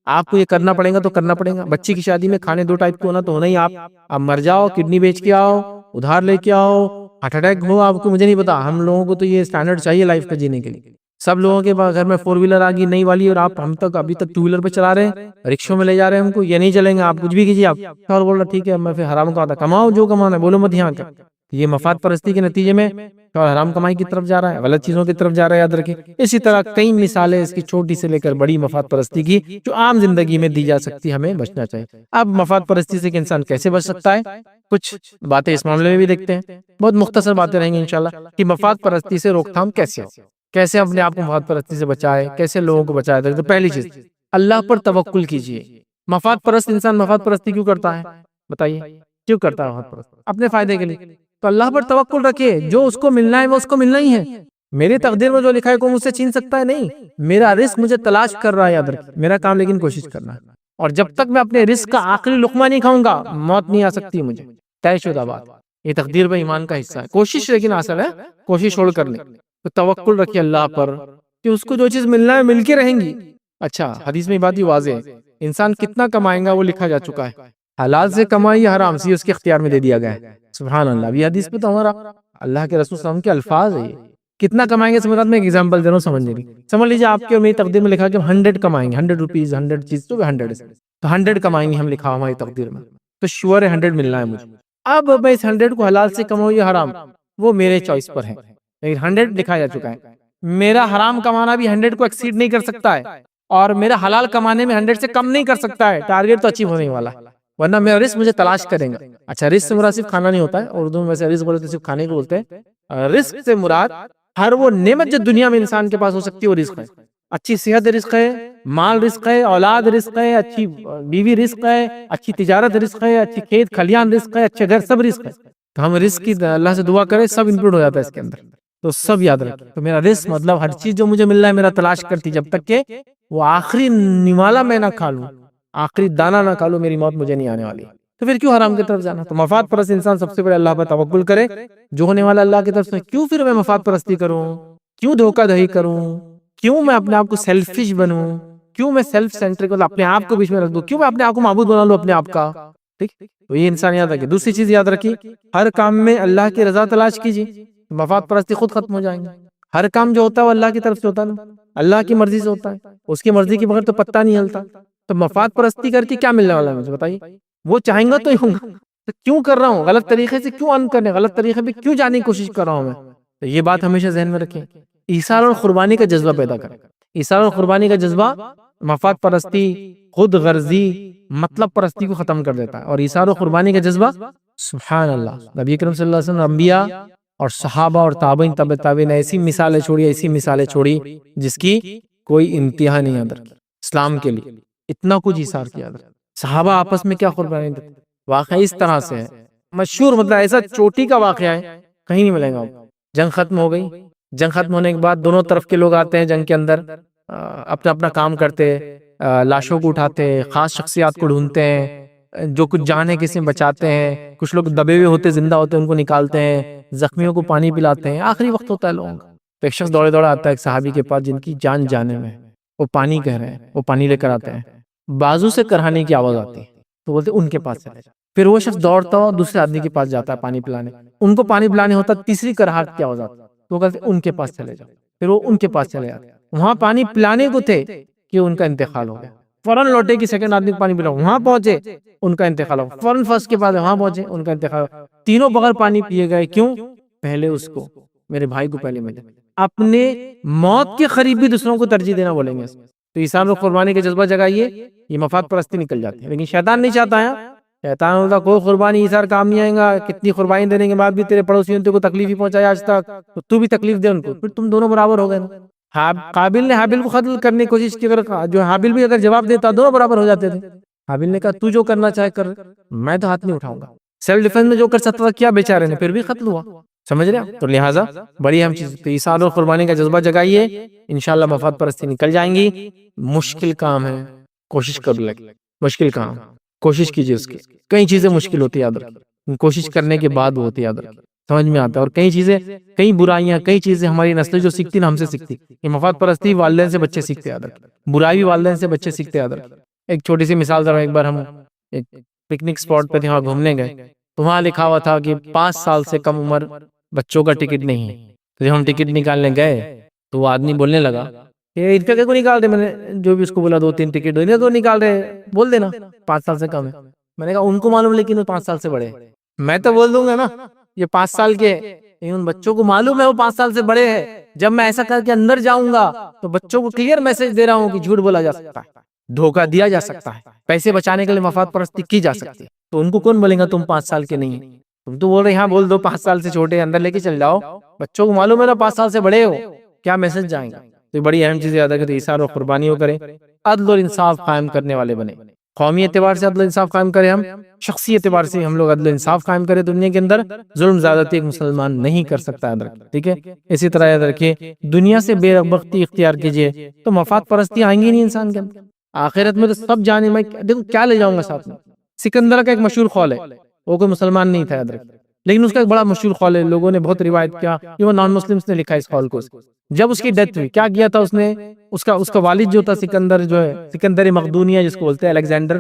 آپ کو یہ کرنا پڑے گا تو کرنا پڑے گا. بچی کی شادی میں کھانے 2 ٹائپ کے ہونا تو ہونا ہی. آپ مر جاؤ، کڈنی بیچ کے آؤ، ادھار لے کے آؤ، ہارٹ اٹیک ہو آپ کو، مجھے نہیں پتا. ہم لوگوں کو تو یہ اسٹینڈرڈ چاہیے لائف کا جینے کے لیے. سب لوگوں کے گھر میں 4 ویلر آ گئی نئی والی، اور آپ ہم تک ابھی تک 2 ویلر پہ چلا رہے ہیں، رکشوں میں لے جا رہے ہیں ہم کو. یہ نہیں چلیں گے، آپ کچھ بھی کیجیے. آپ اور بول رہا ٹھیک ہے میں پھر حرام کا کماؤ، جو کمانا ہے بولو مت یہاں کا. یہ مفاد پرستی کے نتیجے میں حرام کمائی کی طرف جا رہا ہے، غلط چیزوں کی طرف جا رہا ہے. یاد رکھیں اسی طرح کئی مثالیں اس کی چھوٹی سے لے کر بڑی مفاد پرستی کی جو عام زندگی میں دی جا سکتی، ہمیں بچنا چاہیے. اب مفاد پرستی سے انسان کیسے بچ سکتا ہے، کچھ باتیں اس معاملے میں بھی دیکھتے ہیں. بہت مختصر باتیں رہیں گی انشاءاللہ کہ مفاد پرستی سے روک تھام کیسے ہو، کیسے اپنے آپ کو مفاد پرستی سے بچائے، کیسے لوگوں کو بچائے. تو پہلی چیز، اللہ پر توکل کیجیے. مفاد پرست انسان مفاد پرستی کیوں کرتا ہے بتائیے، کیوں کرتا ہے مفاد پرست؟ اپنے فائدے کے لیے. تو اللہ پر توکل رکھیے، جو اس کو ملنا ہے وہ اس کو ملنا ہی ہے. میری تقدیر میں جو لکھا ہے کوئی مجھ سے چھین سکتا ہے نہیں. میرا رزق مجھے تلاش کر رہا ہے، یاد رکھیے. میرا کام لیکن کوشش کرنا ہے، اور جب تک میں اپنے رزق کا آخری لقمہ نہیں کھاؤں گا موت نہیں آ سکتی مجھے. طے شدہ بات، یہ تقدیر پہ ایمان کا حصہ ہے. کوشش لیکن اصل ہے کوشش چھوڑ کر لیں. تو توکل رکھیے اللہ پر کہ اس کو جو چیز ملنا ہے مل کے رہیں گی. اچھا، حدیث میں بات بھی واضح ہے، انسان کتنا کمائے گا وہ لکھا جا چکا ہے. حلال سے کمائی حرام سے اس کے اختیار میں دے دیا گیا ہے. سبحان اللہ. یہ حدیث پہ تو ہمارا اللہ کے رسول صلی اللہ علیہ وسلم کے الفاظ ہے. کتنا کمائیں گے سمجھ، میں ایک ایگزامپل دے رہا ہوں سمجھنے کی. سمجھ لیجیے آپ کے اور میری تقدیر میں لکھا کہ ہم 100 کمائیں گے، 100 روپیز، 100 چیز تو 100 ہے. تو 100 کمائیں گے ہم، لکھا ہماری تقدیر میں. تو شیور ہے 100 ملنا ہے مجھے. اب میں اس 100 کو حلال سے کماؤں یا حرام، وہ میرے چوائس پر ہے. لیکن 100 لکھا جا چکا ہے. میرا حرام کمانا بھی 100 کو ایکسیڈ نہیں کر سکتا ہے، اور میرا حلال کمانے میں 100 سے کم نہیں کر سکتا ہے. ٹارگیٹ تو اچیو ہونے والا ہے، ورنہ میرا رزق مجھے تلاش کریں گا. اچھا، رزق سے مراد صرف کھانا نہیں ہوتا ہے، اردو میں ویسے رزق بولتے صرف کھانے کو بولتے ہیں. رزق سے مراد ہر وہ نعمت جو دنیا میں انسان کے پاس ہو سکتی ہے وہ رزق ہے. اچھی صحت رزق ہے، مال رزق ہے، اولاد رزق ہے، اچھی بیوی رزق ہے، اچھی تجارت رزق ہے، اچھی کھیت کھلیان رزق ہے، اچھے گھر، سب رزق ہے. تو ہم رزق کی اللہ سے دعا کریں، سب انکلوڈ ہو جاتا ہے اس کے اندر. تو سب یاد رکھیں. تو میرا رزق مطلب ہر چیز جو مجھے مل رہا ہے میرا تلاش کرتی، جب تک کہ وہ آخری نوالا میں نہ کھا لوں، آخری دانہ نہ کھا لوں، میری موت مجھے نہیں آنے والی. تو پھر کیوں حرام کی طرف جانا؟ تو مفاد پرست انسان سب سے پہلے اللہ پر توکل کرے، جو ہونے والا اللہ کی طرف سے. کیوں پھر میں مفاد پرستی کروں، کیوں دھوکہ دہی کروں، کیوں میں اپنے آپ کو سیلفش بنوں، کیوں میں سیلف سینٹرک اپنے آپ کو بیچ میں رکھ دوں، کیوں میں اپنے آپ کو معبود بنا لوں اپنے آپ کا. ٹھیک، تو یہ انسان یاد رکھے. دوسری چیز یاد رکھیے، ہر کام میں اللہ کی رضا تلاش کیجیے، مفاد پرستی خود ختم ہو جائیں گے. ہر کام جو ہوتا ہے وہ اللہ کی طرف سے ہوتا ہے نا، اللہ کی مرضی سے ہوتا ہے، اس کی مرضی کے بغیر تو پتہ نہیں ہلتا. تو مفاد پرستی کر کے کیا ملنے والا ہے مجھے بتائیے؟ وہ چاہیں گا تو ہی ہوں گا. تو کیوں کر رہا ہوں غلط طریقے سے، کیوں ارن کرنے غلط طریقے پہ کیوں جانے کی کوشش کر رہا ہوں میں؟ تو یہ بات ہمیشہ ذہن میں رکھیں. ایثار اور قربانی کا جذبہ پیدا کریں. ایثار اور قربانی کا جذبہ مفاد پرستی، خود غرضی، مطلب پرستی کو ختم کر دیتا ہے. اور ایثار و قربانی کا جذبہ، سبحان اللہ، نبی کریم صلی اللہ علیہ وسلم، انبیاء اور صحابہ اور تابعین تبع تابعین ایسی مثالیں چھوڑی، ایسی مثالیں چھوڑی جس کی کوئی انتہا نہیں ادر. اسلام کے لیے اتنا کچھ ایثار کیا ادر. صحابہ آپس میں کیا قربانی دیتے، واقعہ اس طرح سے ہے مشہور، مطلب ایسا چوٹی کا واقعہ ہے، کہیں نہیں ملے گا. جنگ ختم ہو گئی، جنگ ختم ہونے کے بعد دونوں طرف کے لوگ آتے ہیں جنگ کے اندر، اپنا اپنا کام کرتے، لاشوں کو اٹھاتے، خاص شخصیات کو ڈھونڈتے ہیں، جو کچھ جان ہے کسی میں بچاتے ہیں، کچھ لوگ دبے ہوئے ہوتے زندہ ہوتے ہیں ان کو نکالتے ہیں، زخمیوں کو پانی پلاتے ہیں. آخری وقت ہوتا ہے لوگوں کا، تو ایک شخص دوڑے دوڑے آتا ہے ایک صحابی کے پاس جن کی جان جانے میں، وہ پانی کہہ رہے ہیں، وہ پانی لے کر آتے ہیں، بازو سے کرہانے کی آواز آتی ہے، تو بولتے ان کے پاس چلے جا. پھر وہ شخص دوڑتا ہو دوسرے آدمی کے پاس جاتا ہے پانی پلانے، ان کو پانی پلانے ہوتا تیسری کرہاٹ کی آواز آتی ہے، تو وہ کہتے ان کے پاس چلے جاؤ. پھر وہ ان کے پاس چلے جاتے، وہاں پانی پلانے کو تھے کہ ان کا انتقال ہو گیا. فوراً لوٹے کہ سیکنڈ آدمی کو پانی پلاؤ، وہاں پہنچے ان کا انتقال ہو. فوراً فرسٹ کے بعد وہاں پہنچے ان کا انتقال ہو. تینوں بغیر پانی پیے گئے. کیوں؟ پہلے اس کو، میرے بھائی کو پہلے ملے. اپنے موت کے قریب بھی دوسروں کو ترجیح دینا بولیں گے. تو ایثار و قربانی کا جذبہ جگائیے، یہ مفاد پرستی نکل جاتی ہے. لیکن شیطان نہیں چاہتا ہے، شیطان ہوتا کوئی قربانی ایثار کام نہیں آئے گا، کتنی قربانی دینے کے بعد بھی تیرے پڑوسیوں نے کو تکلیف ہی پہنچایا آج تک، تو تو بھی تکلیف دے ان کو، پھر تم دونوں برابر ہو گئے. قابل نے حابل کو قتل کرنے کی کوشش کی، اگر جو حابل بھی اگر جواب دیتا دونوں برابر ہو جاتے تھے. حابل نے کہا تو جو کرنا چاہے کر، میں تو ہاتھ نہیں اٹھاؤں گا. سیلف ڈیفنس میں جو کر سکتا تھا کیا بیچارے نے، پھر بھی قتل ہوا. سمجھ رہے ہیں؟ تو لہٰذا بڑی اہم چیز، تو ایثار اور قربانی کا جذبہ جگائیے، انشاءاللہ مفاد پرستی نکل جائیں گی. مشکل کام ہے، کوشش کر لیں، مشکل کام کوشش کیجیے. اس کی کئی چیزیں مشکل ہوتی ہے یاد رکھیں، کوشش کرنے کے بعد وہ ہوتی ہے یاد رکھیں، سمجھ میں آتا ہے. اور کئی چیزیں، کئی برائیاں، کئی چیزیں ہماری نسل جو سیکھتی نا ہم سے سیکھتی. یہ مفاد پرستی والدین سے بچے سیکھتے یاد رکھیں، برائی بھی والدین سے بچے سیکھتے یاد رکھیں. ایک چھوٹی سی مثال ذرا، ایک بار ہم ایک پکنک اسپاٹ پہ تھے، وہاں گھومنے گئے، تو وہاں لکھا ہوا تھا کہ 5 سال سے کم عمر بچوں کا ٹکٹ نہیں ہے. تو جب ہم ٹکٹ نکالنے گئے تو وہ آدمی بولنے لگا کہ ان کا کو نکال دے. میں نے جو بھی اس کو بولا 2-3 ٹکٹ تو نکال رہے، بول دینا 5 سال سے کم ہے. میں نے کہا ان کو معلوم لیکن وہ 5 سال سے بڑے. میں تو بول دوں گا نا یہ 5 سال کے، ان بچوں کو معلوم ہے وہ 5 سال سے بڑے ہیں. جب میں ایسا کر کے اندر جاؤں گا تو بچوں کو کلیئر میسج دے رہا ہوں کہ جھوٹ بولا جا سکتا ہے، دھوکہ دیا جا سکتا ہے، پیسے بچانے کے لیے مفاد پرستی کی جا سکتی ہے. تو ان کو کون بولے گا تم 5 سال کے نہیں، تم تو بول رہے ہاں بول دو 5 سال سے چھوٹے اندر لے کے چل جاؤ. بچوں کو معلوم ہے نا 5 سال سے بڑے ہو، کیا میسج جائیں گا. تو بڑی اہم چیز یاد ہے کہ ایثار و قربانیوں کریں، عدل اور انصاف قائم کرنے والے بنے. قومی اعتبار سے عدل و انصاف قائم کریں، ہم شخصی اعتبار سے ہم لوگ عدل و انصاف قائم کریں. دنیا کے اندر ظلم زیادتی ایک مسلمان نہیں کر سکتا، یاد رکھیں. ٹھیک ہے، اسی طرح یاد رکھیے دنیا سے بے رغبتی اختیار کیجیے تو مفاد پرستی آئیں گی نہیں انسان کے اندر. آخرت میں تو سب جانے، میں دیکھو کیا لے جاؤں گا ساتھ میں. سکندر کا ایک مشہور قول ہے، وہ کوئی مسلمان نہیں تھا یاد رکھیں، لیکن اس کا ایک بڑا مشہور قول ہے، لوگوں نے بہت روایت کیا، یہ نان مسلمس نے لکھا اس قول کو. جب اس کی ڈیتھ ہوئی کیا کیا تھا اس نے، اس کا والد جو تھا سکندر، جو ہے سکندر مقدونیہ جس کو بولتے ہیں، الیگزینڈر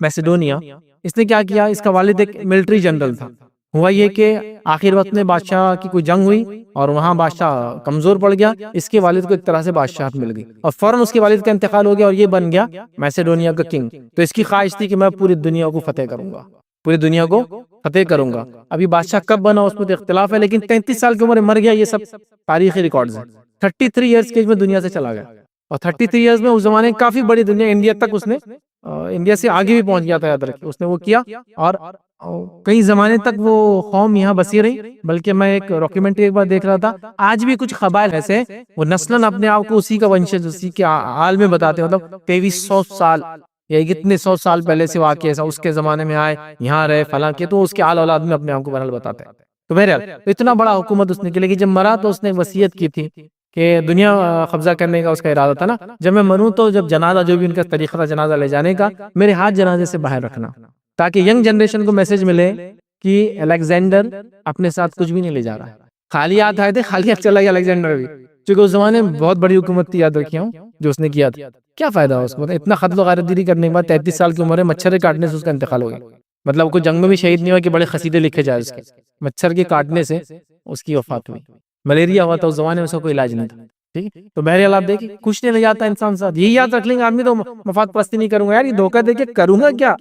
میسیڈونیا، اس نے کیا کیا، اس کا والد ایک ملٹری جنرل تھا. ہوا یہ کہ آخر وقت میں بادشاہ کی کوئی جنگ ہوئی اور وہاں بادشاہ کمزور پڑ گیا، اس کے والد کو ایک طرح سے بادشاہت مل گئی اور فوراً اس کے والد کا انتقال ہو گیا اور یہ بن گیا میسیڈونیا کا کنگ. تو اس کی خواہش تھی کہ میں پوری دنیا کو فتح کروں گا، پوری دنیا کو فتح کروں گا. ابھی بادشاہ کب بنا اس میں تو اختلاف ہے، لیکن 33 سال کی عمر مر گیا، یہ سب تاریخی ریکارڈز ہیں. 33 ایئرز کے ایج میں دنیا سے چلا گیا، اور 33 ایئرز میں اس زمانے کافی بڑی دنیا، انڈیا تک اس نے، انڈیا سے آگے بھی پہنچ گیا تھا یاد رکھیں. اس نے وہ کیا اور کئی زمانے تک وہ قوم یہاں بسی رہی. بلکہ میں ایک ڈاکیومنٹری ایک بار دیکھ رہا تھا، آج بھی کچھ قبائل ایسے وہ نسلاً اپنے آپ کو اسی کا ونشج، اسی کے حال میں بتاتے ہیں. مطلب 2300 سال یا کتنے 100 سال پہلے سے واقع ایسا اس کے زمانے میں آئے، یہاں رہے، فلاں کیے، تو اس کے آل اولاد میں اپنے آپ کو بہرحال بتاتے ہیں. تو بہرحال اتنا بڑا حکومت اس نے کی، لیکن جب مرا تو اس نے وصیت کی تھی کہ دنیا قبضہ کرنے کا اس کا ارادہ تھا نا، جب میں مروں تو جب جنازہ، جو بھی ان کا طریقہ تھا جنازہ لے جانے کا، میرے ہاتھ جنازے سے باہر رکھنا، تاکہ ینگ جنریشن کو میسج ملے کہ الیگزینڈر اپنے ساتھ کچھ بھی نہیں لے جا رہا ہے. خالی ہاتھ آئے تھے، خالی ہاتھ چلا گیا الیگزینڈر بھی. چونکہ اس زمانے میں بہت بڑی حکومت تھی، یاد رکھیے ہوں جو اس نے کیا تھا. کیا فائدہ ہوا اس کو؟ اتنا قتل و غارت گیری کرنے کے بعد 33 سال کی عمر ہے، مچھر کے کاٹنے سے اس کا انتقال ہو گیا. مطلب کوئی جنگ میں بھی شہید نہیں ہوا کہ بڑے قصیدے لکھے جائے اس کے، مچھر کے کاٹنے سے اس کی وفات ہوئی. ملیریا ہوا تھا اس زمانے میں، اس کا کوئی علاج نہیں تھا. ٹھیک ہے، تو بہرحال آپ دیکھیں کچھ نہیں لے جاتا انسان ساتھ. یہی یاد رکھ لیں گے آدمی تو مفاد پرستی نہیں کروں گا. یار یہ دھوکہ دے کے کروں گا کیا،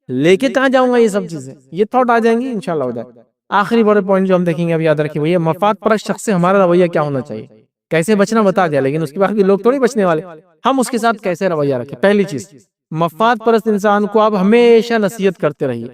لے کے کہاں جاؤں گا، یہ سب چیزیں یہ تھاٹ آ جائیں گی انشاءاللہ ہو جائے. آخری بڑے پوائنٹ جو ہم دیکھیں گے اب یاد رکھیے، وہ مفاد پرست شخص سے ہمارا رویہ کیا ہونا چاہیے. کیسے بچنا بتا دیا، لیکن اس کے بعد بھی لوگ تھوڑی بچنے والے. ہم اس کے ساتھ کیسے رویہ رکھیں. پہلی چیز، مفاد پرست انسان کو آپ ہمیشہ نصیحت کرتے رہیے.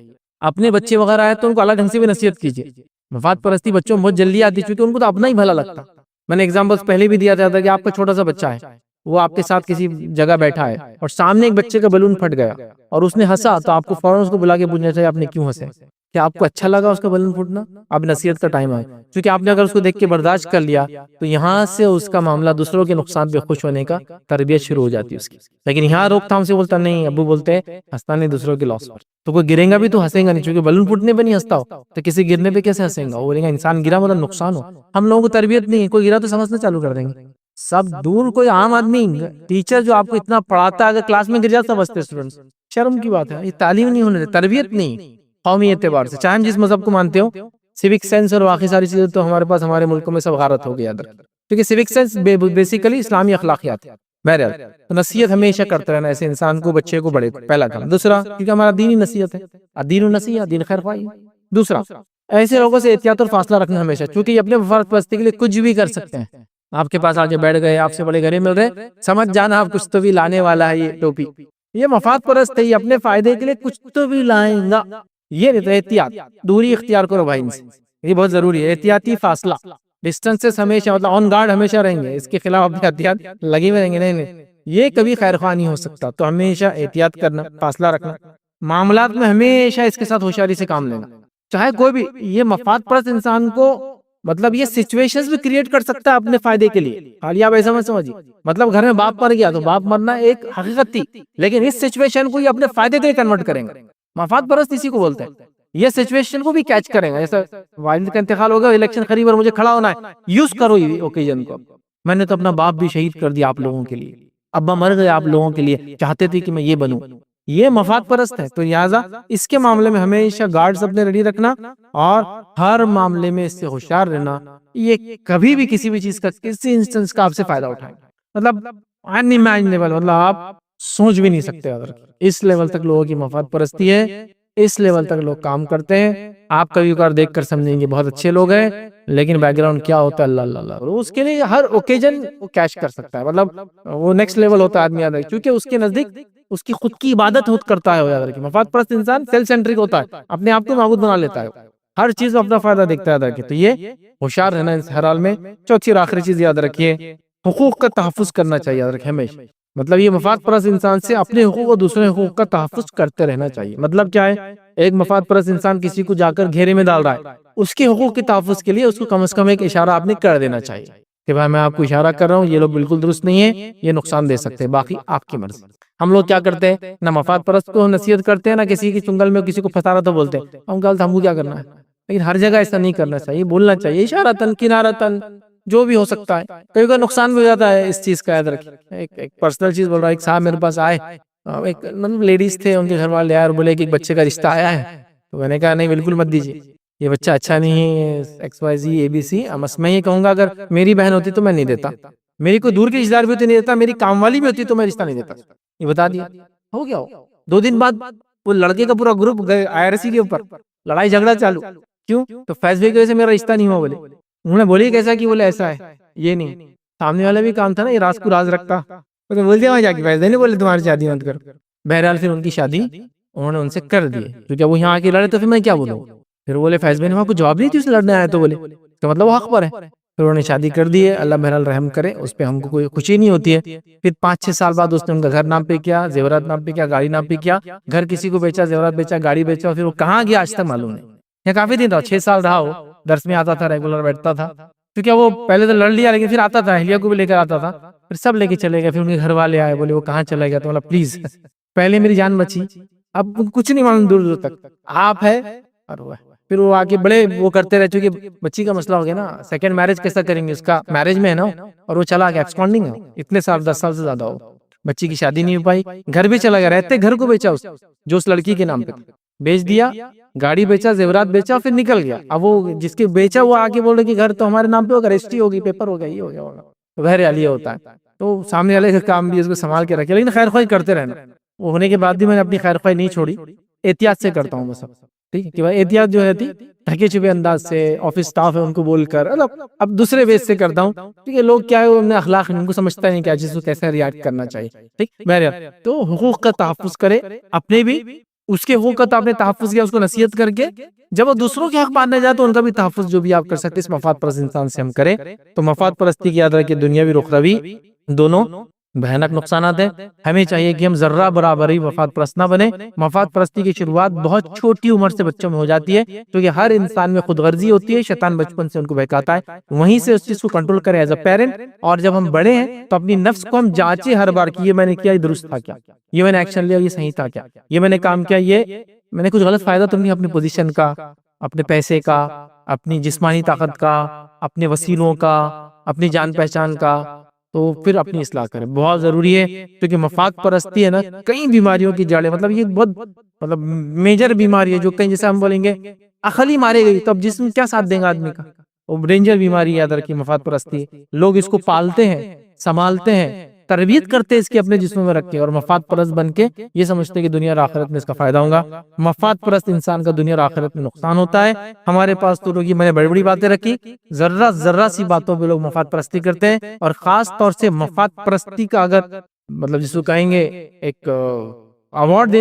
اپنے بچے وغیرہ آئے تو ان کو الگ ڈھنگ سے بھی نصیحت کیجیے. مفاد پرستی بچوں میں بہت جلدی آتی، چونکہ ان کو تو اپنا ہی بھلا لگتا. میں نے ایگزامپلس پہلے بھی دیا تھا کہ آپ کا چھوٹا سا بچہ ہے، وہ آپ کے ساتھ کسی جگہ بیٹھا ہے اور سامنے ایک بچے کا بیلون پھٹ گیا اور اس نے ہنسا، تو آپ کو فوراً اس کو بلا کے پوچھنا چاہیے آپ نے کیوں ہنسے، کیا آپ کو اچھا لگا اس کا بیلون پھٹنا. اب نصیحت کا ٹائم ہے، کیونکہ آپ نے اگر اس کو دیکھ کے برداشت کر لیا تو یہاں سے اس کا معاملہ دوسروں کے نقصان پہ خوش ہونے کا تربیت شروع ہو جاتی ہے اس کی. لیکن یہاں روک تھام سے بولتا نہیں، ابو بولتے ہیں ہنستا نہیں دوسروں کے لاس پر. تو کوئی گرے گا بھی تو ہنسے گا نہیں، چونکہ بیلون پھٹنے پہ نہیں ہنستا ہو تو کسی گرنے پہ کیسے ہنسے گا. وہ بولے گا انسان گرا مطلب نقصان ہو. ہم لوگوں کو تربیت نہیں ہے، کوئی گرا تو سمجھنا چالو کر دیں گے. سب دور کوئی عام آدمی، ٹیچر جو آپ کو اتنا پڑھاتا ہے اگر کلاس میں گر جاتا سمجھتے اسٹوڈنٹس، شرم کی بات ہے. یہ تعلیم نہیں ہونے دے، تربیت نہیں قومی اعتبار سے. چاہے ہم جس مذہب کو مانتے ہو، سیوک سینس اور باقی ساری چیزیں تو ہمارے پاس ہمارے ملکوں میں سب غارت ہو گیا. کیونکہ سیوک سینس بیسیکلی اسلامی اخلاقیات ہے. بہرحال تو نصیحت ہمیشہ کرتے رہنا ایسے انسان کو، بچے کو، بڑے کو. پہلا کام. دوسرا، کیونکہ ہمارا دین ہی نصیحت ہے، دین و نصیحت، دین خیر خواہی. دوسرا، ایسے لوگوں سے احتیاط اور فاصلہ رکھنا ہمیشہ، چونکہ یہ اپنے مفاد پرستی کے لیے کچھ بھی کر سکتے ہیں. آپ کے پاس آگے بیٹھ گئے، آپ سے بڑے گھر مل رہے، سمجھ جانا آپ کچھ تو بھی لانے والا ہے. یہ ٹوپی یہ مفاد پرست ہے، یہ اپنے فائدے کے لیے کچھ تو بھی لائیں گا. یہ نہیں تو احتیاط، دوری اختیار کرو بھائی ان سے، یہ بہت ضروری ہے. احتیاطی فاصلہ، ڈسٹنسز ہمیشہ، مطلب آن گارڈ ہمیشہ رہیں گے. اس کے خلاف اپنے احتیاط لگے ہوئے رہیں گے. نہیں، یہ کبھی خیر خواہ نہیں ہو سکتا. تو ہمیشہ احتیاط کرنا، فاصلہ رکھنا. معاملات میں ہمیشہ اس کے ساتھ ہوشیاری سے کام لینا، چاہے کوئی بھی. یہ مفاد پرست انسان کو مطلب یہ سچویشنز بھی کریٹ کر سکتا ہے اپنے فائدے کے لیے. خالی آپ ایسا مت سمجھیے، مطلب گھر میں باپ مر گیا تو باپ مرنا ایک حقیقت تھی، لیکن اس سچویشن کو یہ اپنے فائدے کے لیے کنورٹ کریں گا. مفاد پرست اسی کو بولتے ہیں. یہ سچویشن کو بھی کیچ کریں گا. جیسا والد کا انتقال ہوگا، الیکشن قریب اور مجھے کھڑا ہونا ہے، یوز کرو یہ اوکیزن کو. میں نے تو اپنا باپ بھی شہید کر دیا آپ لوگوں کے لیے، ابا مر گئے آپ لوگوں کے لیے، چاہتے تھے کہ میں یہ بنوں. یہ مفاد پرست ہے. تو لہٰذا اس کے معاملے میں ہمیشہ گارڈز اپنے ریڈی رکھنا اور ہر معاملے میں اس سے ہوشیار رہنا. یہ کبھی بھی کسی بھی چیز کا، کسی انسٹنس کا آپ سے فائدہ اٹھائیں، مطلب انیمیجنیبل، مطلب آپ سوچ بھی نہیں سکتے. اگر اس لیول تک لوگوں کی مفاد پرستی ہے، اس لیول تک لوگ کام کرتے ہیں. آپ کبھی کبھار دیکھ کر سمجھیں گے بہت اچھے لوگ ہیں، لیکن بیک گراؤنڈ کیا ہوتا ہے اللہ اللہ اللہ. اس کے لیے ہر اوکیجن وہ کیچ کر سکتا ہے، مطلب وہ نیکسٹ لیول ہوتا ہے آدمی. یاد رکھے، کیونکہ اس کے نزدیک اس کی خود کی عبادت خود کرتا ہے. یاد رکھے، مفاد پرست انسان سیلف سینٹرک ہوتا ہے، اپنے آپ کو معبود بنا لیتا ہے، ہر چیز میں اپنا فائدہ دیکھتا ہے. یاد رکھے، تو یہ ہوشیار رہنا اس ہر حال میں. چوتھی اور آخری چیز یاد رکھیے، حقوق کا تحفظ کرنا چاہیے. یاد رکھے ہمیشہ، مطلب یہ مفاد پرست انسان سے اپنے حقوق اور دوسرے حقوق کا تحفظ کرتے رہنا چاہیے. مطلب کیا ہے، ایک مفاد پرست انسان کسی کو جا کر گھیرے میں ڈال رہا ہے، اس کے حقوق کے تحفظ کے لیے اس کو کم از کم ایک اشارہ آپ نے کر دینا چاہیے کہ بھائی میں آپ کو اشارہ کر رہا ہوں، یہ لوگ بالکل درست نہیں ہے، یہ نقصان دے سکتے ہیں، باقی آپ کی مرضی. ہم لوگ کیا کرتے ہیں، نہ مفاد پرست کو نصیحت کرتے ہیں، نہ کسی کی چنگل میں کسی کو پھنسا رہا تو بولتے ہیں ہم غلط، ہم کو کیا کرنا ہے. لیکن ہر جگہ ایسا نہیں کرنا چاہیے، بولنا چاہیے اشارتاً کنارتاً، جو بھی ہو سکتا ہے. کبھی کا نقصان بھی ہو جاتا ہے اس چیز کا. یاد رکھیں، ایک پرسنل چیز بول رہا ہوں. ایک صاحب میرے پاس آئے، ایک مطلب لیڈیز تھے، ان کے گھر والے آئے اور بولے کہ ایک بچے کا رشتہ آیا ہے. تو میں نے کہا نہیں بالکل مت دیجیے، یہ بچہ اچھا نہیں ہے، ایکس وائی زی اے بی سی. میں یہ کہوں گا اگر میری بہن ہوتی تو میں نہیں دیتا، میری کوئی دور کی رشتہ دار بھی ہوتی نہیں دیتا، میری کام والی بھی ہوتی تو میں رشتہ نہیں دیتا. یہ بتا دیا، ہو گیا. 2 دن بعد وہ لڑکے کا پورا گروپ گئے IRC کے اوپر، لڑائی جھگڑا چالو. کیوں؟ تو فیض بھائی کی وجہ سے میرا رشتہ نہیں ہوا. بولے انہوں نے بولی کیسا کہ بولے ایسا ہے، یہ نہیں. سامنے والا بھی کام تھا نا، یہ راز کو راز رکھتا. تو بول دیا وہاں جا کے فیض بھائی نے بولے تمہاری شادی مت کرو. بہرحال پھر ان کی شادی انہوں نے ان سے کر دی، کیونکہ وہ یہاں آ کے لڑے تو پھر میں کیا بولوں. پھر بولے فیض بھائی نے وہاں کو جواب نہیں تھی اس لڑنے آیا تو. بولے تو مطلب وہ حق پر ہے. پھر انہوں نے شادی کر دی ہے، اللہ بہرحال رحم کرے، اس پہ ہم کو کوئی خوشی نہیں ہوتی ہے. پھر 5-6 سال بعد اس نے ان کا گھر نام پہ کیا، زیورات نام پہ کیا، گاڑی نام پہ کیا. گھر کسی کو بیچا، زیورات بیچا، گاڑی بیچا، اور پھر وہ کہاں گیا آج تک معلوم نہیں. یہ کافی دن رہا، 6 سال رہا. وہ درس میں آتا تھا، ریگولر بیٹھتا تھا، کیونکہ وہ پہلے تو لڑ لیا لیکن پھر آتا تھا، اہلیہ کو بھی لے کر آتا تھا. پھر سب لے کے چلے گئے. پھر ان کے گھر والے آئے، بولے وہ کہاں چلا گیا. تو بولا پلیز پہلے میری جان بچی، اب کچھ نہیں معلوم دور دور تک، آپ ہے اور وہ ہے. پھر وہ آگے بڑے وہ کرتے رہے، چونکہ بچی کا مسئلہ ہو گیا نا، سیکنڈ میرج کیسا کریں گے، اس کا میرج میں ہے نا، اور وہ چلا گیا ایبسکونڈنگ ہے، اتنے سال 10 سال سے زیادہ ہو، بچی کی شادی نہیں ہو پائی، گھر بھی چلا گیا، رہتے گھر کو بیچا اس جو اس لڑکی کے نام پہ بیچ دیا، گاڑی بیچا، زیورات بیچا، پھر نکل گیا۔ اب وہ جس کے بیچا وہ آگے بول رہے کہ گھر تو ہمارے نام پہ ہوگا، رجسٹری ہوگی، پیپر ہوگا، یہ ہو گیا ہوگا، تو غیر عالیہ ہوتا ہے، تو سامنے والے کا کام بھی اس کو سنبھال کے رکھے، لیکن خیر خواہی کرتے رہنا۔ وہ ہونے کے بعد بھی میں نے اپنی خیر خواہی نہیں چھوڑی، احتیاط سے کرتا ہوں بس، ٹھیک ہے کہ بھائی احتیاط جو ہے تھی ڈھکے چھپے انداز سے، آفس سٹاف ہے ان کو بول کر، اب دوسرے بیس سے کرتا ہوں، ٹھیک ہے، لوگ کیا ہے انہیں اخلاق ان کو سمجھتا نہیں کیا چیز کو کیسے ریاکٹ کرنا چاہیے، ٹھیک بہرحال تو حقوق کا تحفظ کرے اپنے بھی، اس کے حقوق کا آپ نے تحفظ کیا، اس کو نصیحت کر کے، جب وہ دوسروں کے حق ماننے جائے تو ان کا بھی تحفظ جو بھی آپ کر سکتے اس مفاد پرست انسان سے ہم کریں۔ تو مفاد پرستی کی یاد رکھیں، دنیاوی اور اخروی دونوں بھیانک نقصانات ہیں۔ ہمیں چاہیے کہ ہم ذرہ برابر ہی مفاد پرست نہ بنے۔ مفاد پرستی کی شروعات بہت چھوٹی عمر سے بچوں میں ہو جاتی ہے، کیونکہ ہر انسان میں خود غرضی ہوتی ہے، شیطان بچپن سے ان کو بہکاتا ہے، وہیں سے اس چیز کو کنٹرول کریں ایز اے پیرنٹ، اور جب ہم بڑے ہیں تو اپنی نفس کو ہم جانچیں ہر بار کہ یہ میں نے کیا، یہ درست تھا کیا، یہ میں نے ایکشن لیا، یہ صحیح تھا کیا، یہ میں نے کام کیا، یہ میں نے کچھ غلط فائدہ تو نہیں اپنی پوزیشن کا، اپنے پیسے کا، اپنی جسمانی طاقت کا، اپنے وسیلوں کا، اپنی جان پہچان کا، تو پھر اپنی اصلاح کریں، بہت ضروری ہے، کیونکہ مفاد پرستی ہے نا کئی بیماریوں کی جڑ ہے، مطلب یہ بہت میجر بیماری ہے، جو کہیں جیسے ہم بولیں گے عقل ہی مارے گئی تو اب جسم کیا ساتھ دیں گا آدمی کا، وہ ڈینجر بیماری یاد رکھیے مفاد پرستی۔ لوگ اس کو پالتے ہیں، سنبھالتے ہیں، تربیت کرتے ہیں اس کی اپنے جسم میں رکھ کے، اور مفاد پرست بن کے یہ سمجھتے ہیں کہ دنیا اور آخرت میں اس کا فائدہ ہوگا۔ مفاد پرست انسان کا دنیا اور آخرت میں نقصان ہوتا ہے۔ ہمارے پاس تو لوگ، میں نے بڑی بڑی باتیں رکھی، ذرہ سی باتوں پہ لوگ مفاد پرستی کرتے ہیں، اور خاص طور سے مفاد پرستی کا اگر مطلب جس کو کہیں گے ایک ایوارڈ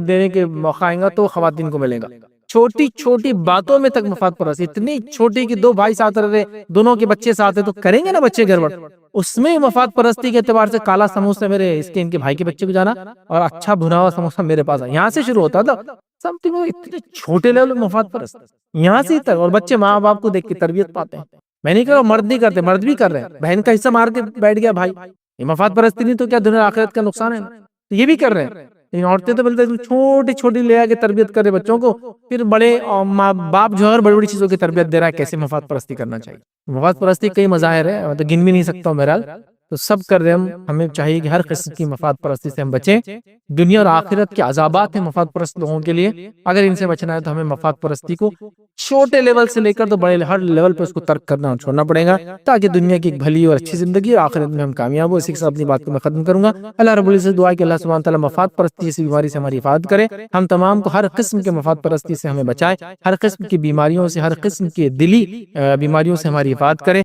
دینے کے موقع آئے گا تو خواتین کو ملے گا۔ چھوٹی چھوٹی باتوں میں تک مفاد پرست، اتنی چھوٹی کہ دو بھائی ساتھ رہے، دونوں کے بچے ساتھ ہیں تو کریں گے نا بچے گڑبڑ، اس میں مفاد پرستی کے اعتبار سے کالا سموسہ میرے ان کے بھائی کے بچے کو جانا، اور اچھا بھنا ہوا سموسہ میرے پاس ہے، یہاں سے شروع ہوتا تھا سم تھنگ، اتنے چھوٹے لیول میں مفاد پرست یہاں سے تک، اور بچے ماں باپ کو دیکھ کے تربیت پاتے ہیں۔ میں نہیں کہہ رہا مرد نہیں کرتے، مرد بھی کر رہے ہیں، بہن کا حصہ مار کے بیٹھ گیا بھائی، یہ مفاد پرستی نہیں تو کیا دنیا آخرت کا نقصان ہے نا، تو یہ بھی کر رہے ہیں۔ لیکن عورتیں تو بولتے ہیں چھوٹی چھوٹی لے آ کے تربیت کرے بچوں کو، پھر بڑے ماں باپ جو ہے بڑی بڑی چیزوں کی تربیت دے رہا ہے، کیسے مفاد پرستی کرنا چاہیے۔ مفاد پرستی کئی مظاہر ہے، میں تو گن بھی نہیں سکتا ہوں، بہرحال تو سب کر رہے ہمیں چاہیے کہ ہر قسم کی مفاد پرستی سے ہم بچیں۔ دنیا اور آخرت کے عذابات ہیں مفاد پرست لوگوں کے لیے، اگر ان سے بچنا ہے تو ہمیں مفاد پرستی کو چھوٹے لیول سے لے کر تو بڑے ہر لیول پہ اس کو ترک کرنا اور چھوڑنا پڑے گا، تاکہ دنیا کی ایک بھلی اور اچھی زندگی اور آخرت میں ہم کامیاب ہو۔ اسی کے ساتھ اپنی بات کو میں ختم کروں گا۔ اللہ رب العزت دعا کہ اللہ سبحانہ وتعالی مفاد پرستی جیسی بیماری سے ہماری حفاظت کرے، ہم تمام کو ہر قسم کے مفاد پرستی سے ہمیں بچائے، ہر قسم کی بیماریوں سے، ہر قسم کی دلی بیماریوں سے ہماری حفاظت کرے۔